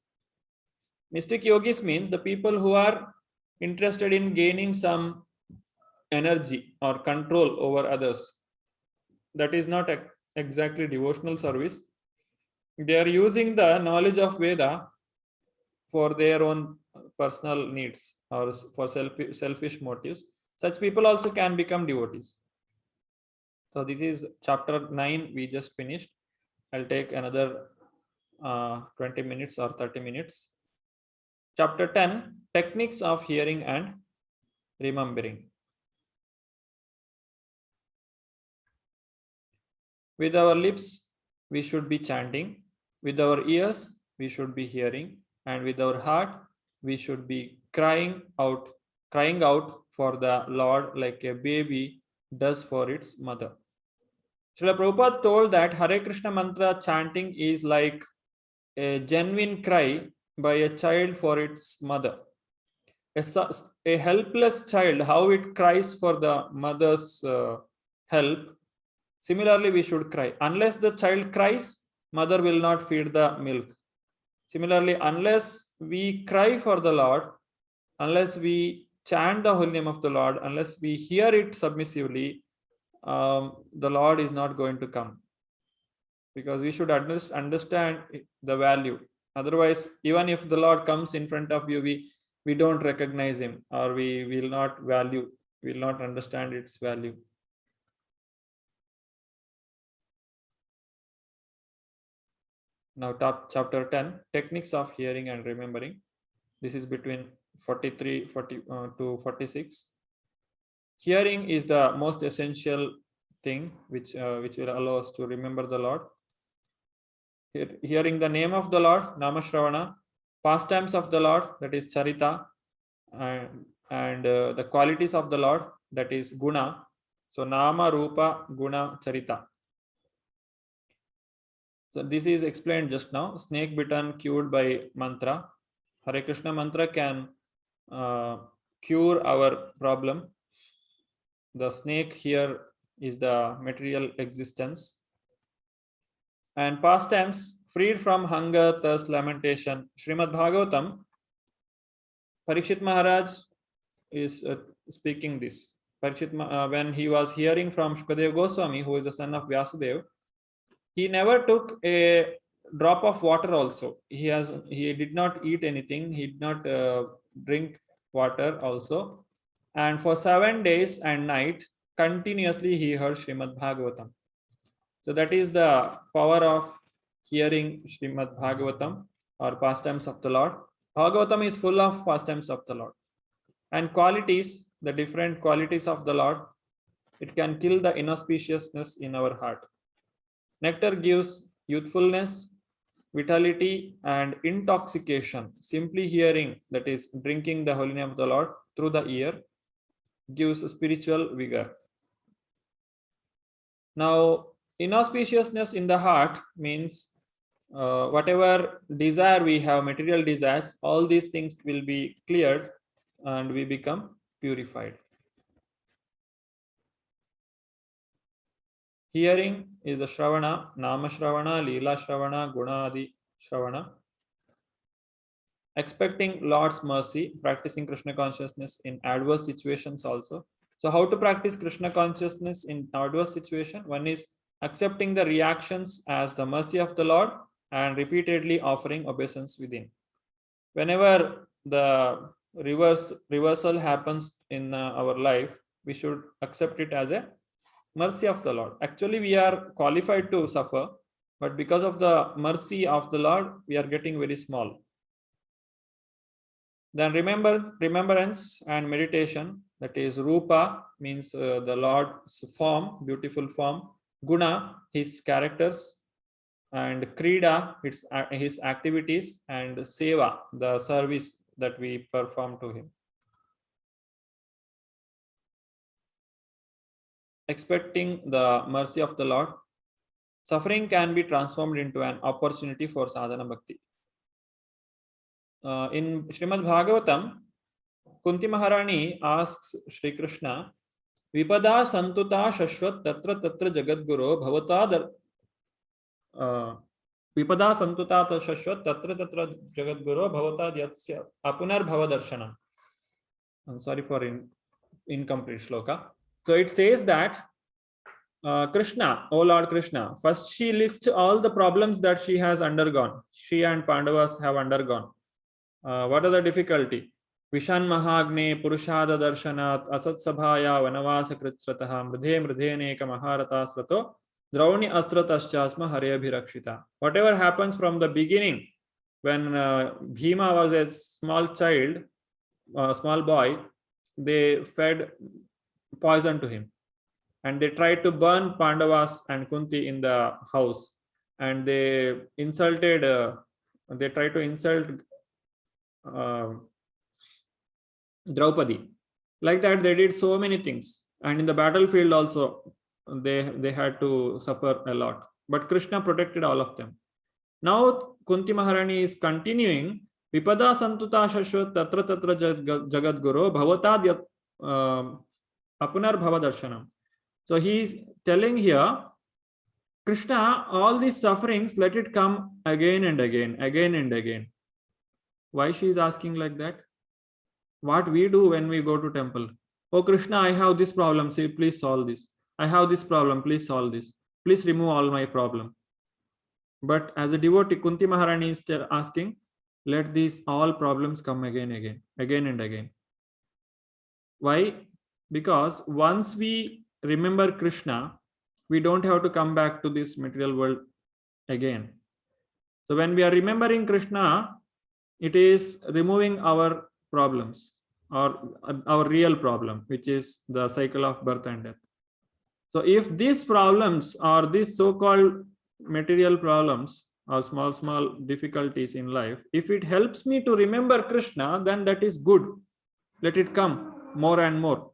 Mystic yogis means the people who are interested in gaining some energy or control over others. That is not exactly devotional service. They are using the knowledge of Veda for their own personal needs or for selfish motives. Such people also can become devotees. So this is chapter 9 we just finished. I'll take another 20 minutes or 30 minutes. Chapter 10, techniques of hearing and remembering. With our lips, we should be chanting. With our ears, we should be hearing. And with our heart, we should be crying out for the Lord like a baby does for its mother. Srila Prabhupada told that Hare Krishna mantra chanting is like a genuine cry by a child for its mother. A helpless child, how it cries for the mother's help, similarly we should cry. Unless the child cries, mother will not feed the milk. Similarly, unless we cry for the Lord, unless we chant the holy name of the Lord, unless we hear it submissively, the Lord is not going to come. Because we should understand the value. Otherwise, even if the Lord comes in front of you, we don't recognize him, or we will not understand its value. Now, chapter 10, techniques of hearing and remembering. This is between 43 to 46. Hearing is the most essential thing which will allow us to remember the Lord. Hearing the name of the Lord, Namashravana, pastimes of the Lord, that is Charita, and the qualities of the Lord, that is Guna. So Nama, Rupa, Guna, Charita. So this is explained just now. Snake bitten, cured by mantra. Hare Krishna mantra can cure our problem. The snake here is the material existence. And pastimes, freed from hunger, thirst, lamentation. Srimad Bhagavatam, Parikshit Maharaj is speaking this. Parikshit, when he was hearing from Shukadeva Goswami, who is the son of Vyasadeva, he never took a drop of water also. He did not eat anything. He did not drink water also. And for 7 days and night, continuously he heard Srimad Bhagavatam. So that is the power of hearing Srimad Bhagavatam, or pastimes of the Lord. Bhagavatam is full of pastimes of the Lord. And qualities, the different qualities of the Lord, it can kill the inauspiciousness in our heart. Nectar gives youthfulness, vitality, and intoxication. Simply hearing, that is drinking the holy name of the Lord through the ear, gives spiritual vigor. Now, inauspiciousness in the heart means whatever desire we have, material desires, all these things will be cleared and we become purified. Hearing is the Shravana, Nama Shravana, Leela Shravana, Guna Adi Shravana. Expecting Lord's mercy, practicing Krishna consciousness in adverse situations also. So how to practice Krishna consciousness in adverse situation? One is accepting the reactions as the mercy of the Lord and repeatedly offering obeisance within. Whenever the reversal happens in our life, we should accept it as a mercy of the Lord. Actually, we are qualified to suffer, but because of the mercy of the Lord, we are getting very small. Then remembrance and meditation, that is Rupa, means the Lord's form, beautiful form. Guna, his characters. And Krida, it's his activities. And Seva, the service that we perform to him. Expecting the mercy of the Lord, suffering can be transformed into an opportunity for sadhana bhakti. In Srimad Bhagavatam, Kunti Maharani asks Shri Krishna, Vipada santuta shashvat tatra tatra jagadguru bhavata Vipada santuta shashvat tatra tatra jagadguru bhavata yatsya apunar bhavadarshana. I'm sorry for incomplete shloka. So it says that Krishna, O Lord Krishna, first she lists all the problems that she has undergone. She and Pandavas have undergone. What are the difficulty? Vishan Mahagne Purushada Darshanat Asat Sabhaya Vanavasa Kritsrataha Mridhe Neka Maharata Srato Drauni Astrataschasma Haryabhirakshita. Whatever happens from the beginning, when Bhima was a small child, small boy, they fed poison to him. And they tried to burn Pandavas and Kunti in the house. And they insulted, they tried to insult Draupadi. Like that, they did so many things. And in the battlefield also, they had to suffer a lot. But Krishna protected all of them. Now, Kunti Maharani is continuing, Vipada santuta shashvat tatra tatra jagadguru bhavatad apunar bhavadarsanam. So he is telling here, Krishna, all these sufferings, let it come again and again, again and again. Why she is asking like that? What we do when we go to temple? Oh Krishna, I have this problem, say please solve this. I have this problem, please solve this. Please remove all my problem. But as a devotee, Kunti Maharani is asking, let these all problems come again and again. Why? Because once we remember Krishna, we don't have to come back to this material world again. So when we are remembering Krishna, it is removing our problems or our real problem, which is the cycle of birth and death. So if these problems or these so-called material problems or small difficulties in life, if it helps me to remember Krishna, then that is good. Let it come more and more.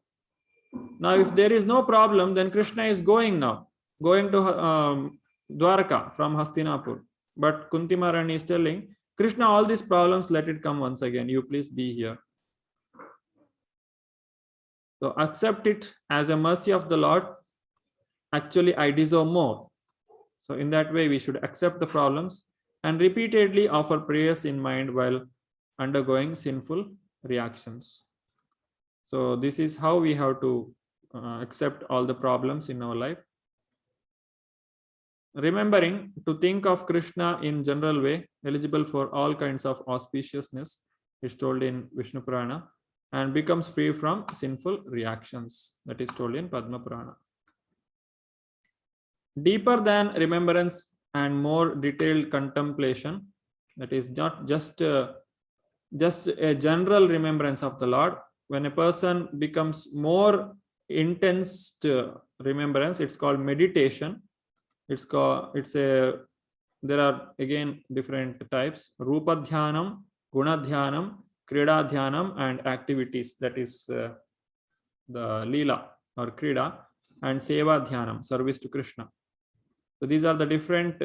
Now, if there is no problem, then Krishna is going now, going to Dwaraka from Hastinapur. But Kunti Maharani is telling, Krishna, all these problems, let it come once again. You please be here. So accept it as a mercy of the Lord. Actually, I deserve more. So in that way, we should accept the problems and repeatedly offer prayers in mind while undergoing sinful reactions. So this is how we have to accept all the problems in our life. Remembering to think of Krishna in general way, eligible for all kinds of auspiciousness, is told in Vishnu Purana, and becomes free from sinful reactions. That is told in Padma Purana. Deeper than remembrance and more detailed contemplation, that is not just a general remembrance of the Lord. When a person becomes more intense remembrance, it's called meditation. There are again different types: Rupa Dhyanam, Guna Dhyanam, Krida Dhyanam, and activities, that is the Leela or Krida, and Seva Dhyanam, service to Krishna. So these are the different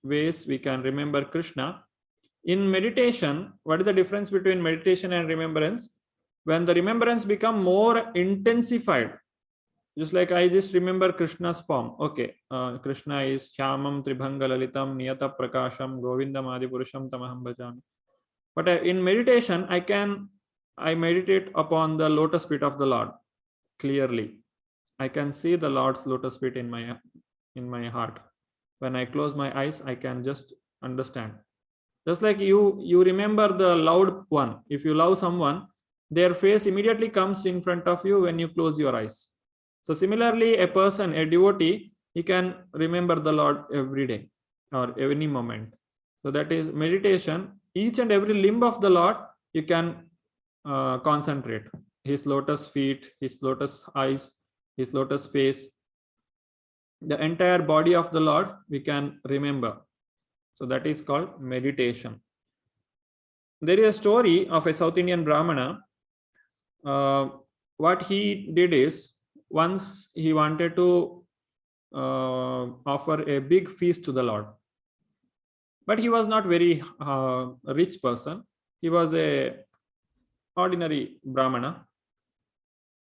ways we can remember Krishna. In meditation, what is the difference between meditation and remembrance? When the remembrance become more intensified, just like I just remember Krishna's form. Okay, Krishna is Shyamam Tribhanga Lalitam Niyata Prakasham Govindam Adipurusham Tamaham Bhajami. But in meditation, I meditate upon the lotus feet of the Lord clearly. I can see the Lord's lotus feet in my heart. When I close my eyes, I can just understand. Just like you remember the loved one. If you love someone, their face immediately comes in front of you when you close your eyes. So similarly, a person, a devotee, he can remember the Lord every day or any moment. So that is meditation. Each and every limb of the Lord, you can concentrate. His lotus feet, his lotus eyes, his lotus face. The entire body of the Lord we can remember. So that is called meditation. There is a story of a South Indian Brahmana. What he did is, once he wanted to offer a big feast to the Lord. But he was not very rich person. He was a ordinary Brahmana.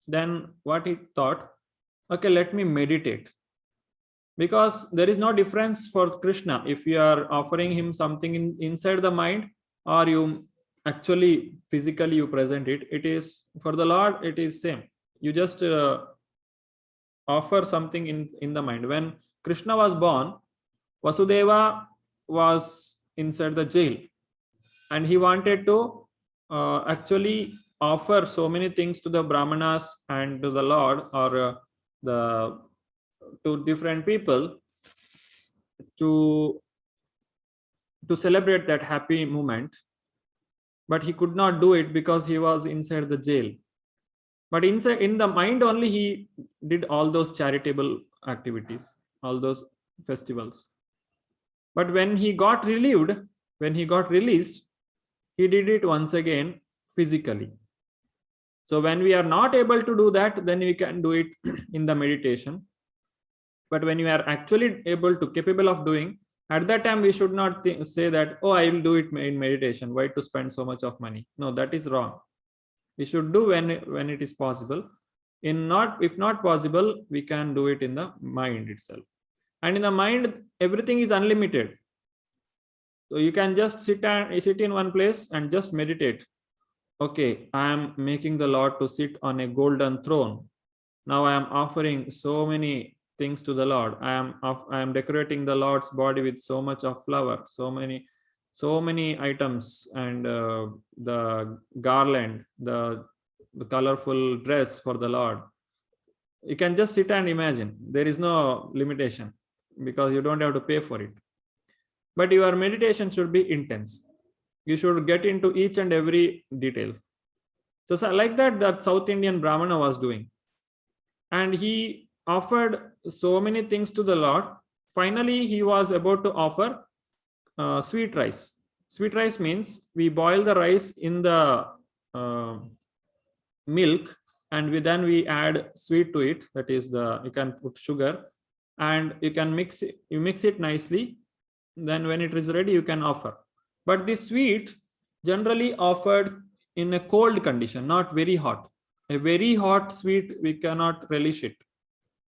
Then what he thought, okay, let me meditate. Because there is no difference for Krishna if you are offering him something inside the mind, or you actually physically you present it. It is for the Lord, it is same. You just offer something in the mind. When Krishna was born, Vasudeva was inside the jail, and he wanted to actually offer so many things to the Brahmanas and to the Lord, or to different people to celebrate that happy moment. But he could not do it because he was inside the jail. But in the mind only, he did all those charitable activities, all those festivals. But when he got relieved, when he got released, he did it once again physically. So when we are not able to do that, then we can do it in the meditation. But when you are actually capable of doing, at that time we should not say that, oh, I will do it in meditation. Why to spend so much of money? No, that is wrong. We should do when it is possible. If not possible, we can do it in the mind itself. And in the mind, everything is unlimited. So you can just sit in one place and just meditate. Okay, I am making the Lord to sit on a golden throne. Now I am offering so many things to the Lord. I am decorating the Lord's body with so much of flower, so many items, and the garland, the colorful dress for the Lord. You can just sit and imagine. There is no limitation because you don't have to pay for it. but your meditation should be intense. You should get into each and every detail. So like that South Indian Brahmana was doing. And he offered so many things to the Lord. Finally, he was about to offer sweet rice. Sweet rice means we boil the rice in the milk, and then we add sweet to it. That is, you can put sugar, and you can mix it nicely. Then when it is ready, you can offer. But the sweet generally offered in a cold condition, not very hot. A very hot sweet, we cannot relish it.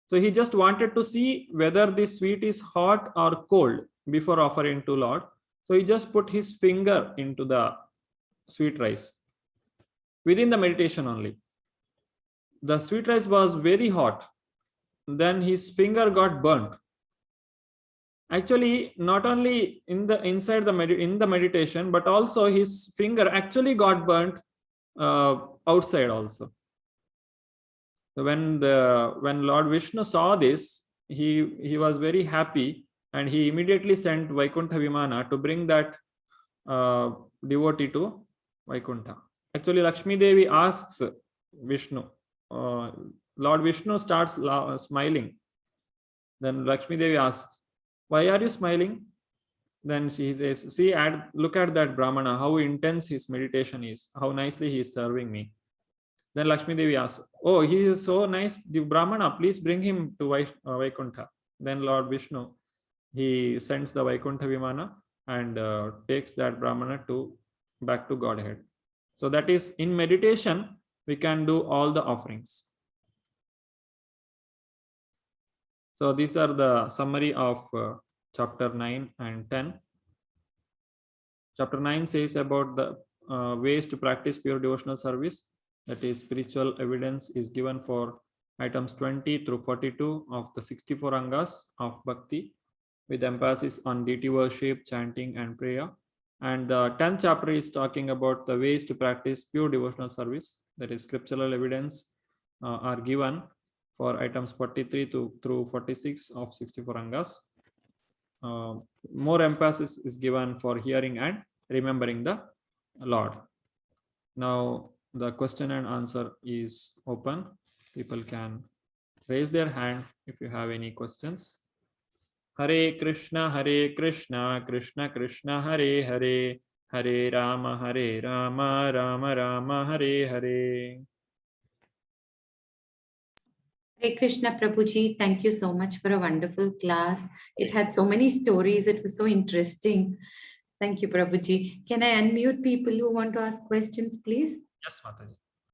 So he just wanted to see whether this sweet is hot or cold before offering to Lord. So he just put his finger into the sweet rice within the meditation only. The sweet rice was very hot. Then his finger got burnt. Actually, not only in the inside in the meditation, but also his finger actually got burnt outside also. So when Lord Vishnu saw this, he was very happy, and he immediately sent Vaikuntha Vimana to bring that devotee to Vaikuntha. Actually, Lakshmi Devi asks Vishnu. Lord Vishnu starts smiling. Then Lakshmi Devi asks, "Why are you smiling?" Then she says, "See, look at that Brahmana, how intense his meditation is, how nicely he is serving me." Then Lakshmi Devi asks, "Oh, he is so nice, the Brahmana, please bring him to Vaikuntha." Then Lord Vishnu, he sends the Vaikuntha Vimana and takes that Brahmana back to Godhead. So that is, in meditation, we can do all the offerings. So these are the summary of chapter 9 and 10. Chapter 9 says about the ways to practice pure devotional service. That is, spiritual evidence is given for items 20 through 42 of the 64 angas of bhakti, with emphasis on deity worship, chanting, and prayer. And the 10th chapter is talking about the ways to practice pure devotional service. That is, scriptural evidence are given for items 43 through 46 of 64 angas. More emphasis is given for hearing and remembering the Lord. Now the question and answer is open. People can raise their hand if you have any questions. Hare Krishna, Krishna Krishna, Hare Hare, Hare Rama, Rama Rama, Hare Hare. Hare Krishna, Prabhuji. Thank you so much for a wonderful class. It had so many stories. It was so interesting. Thank you, Prabhuji. Can I unmute people who want to ask questions, please? Yes, Mataji.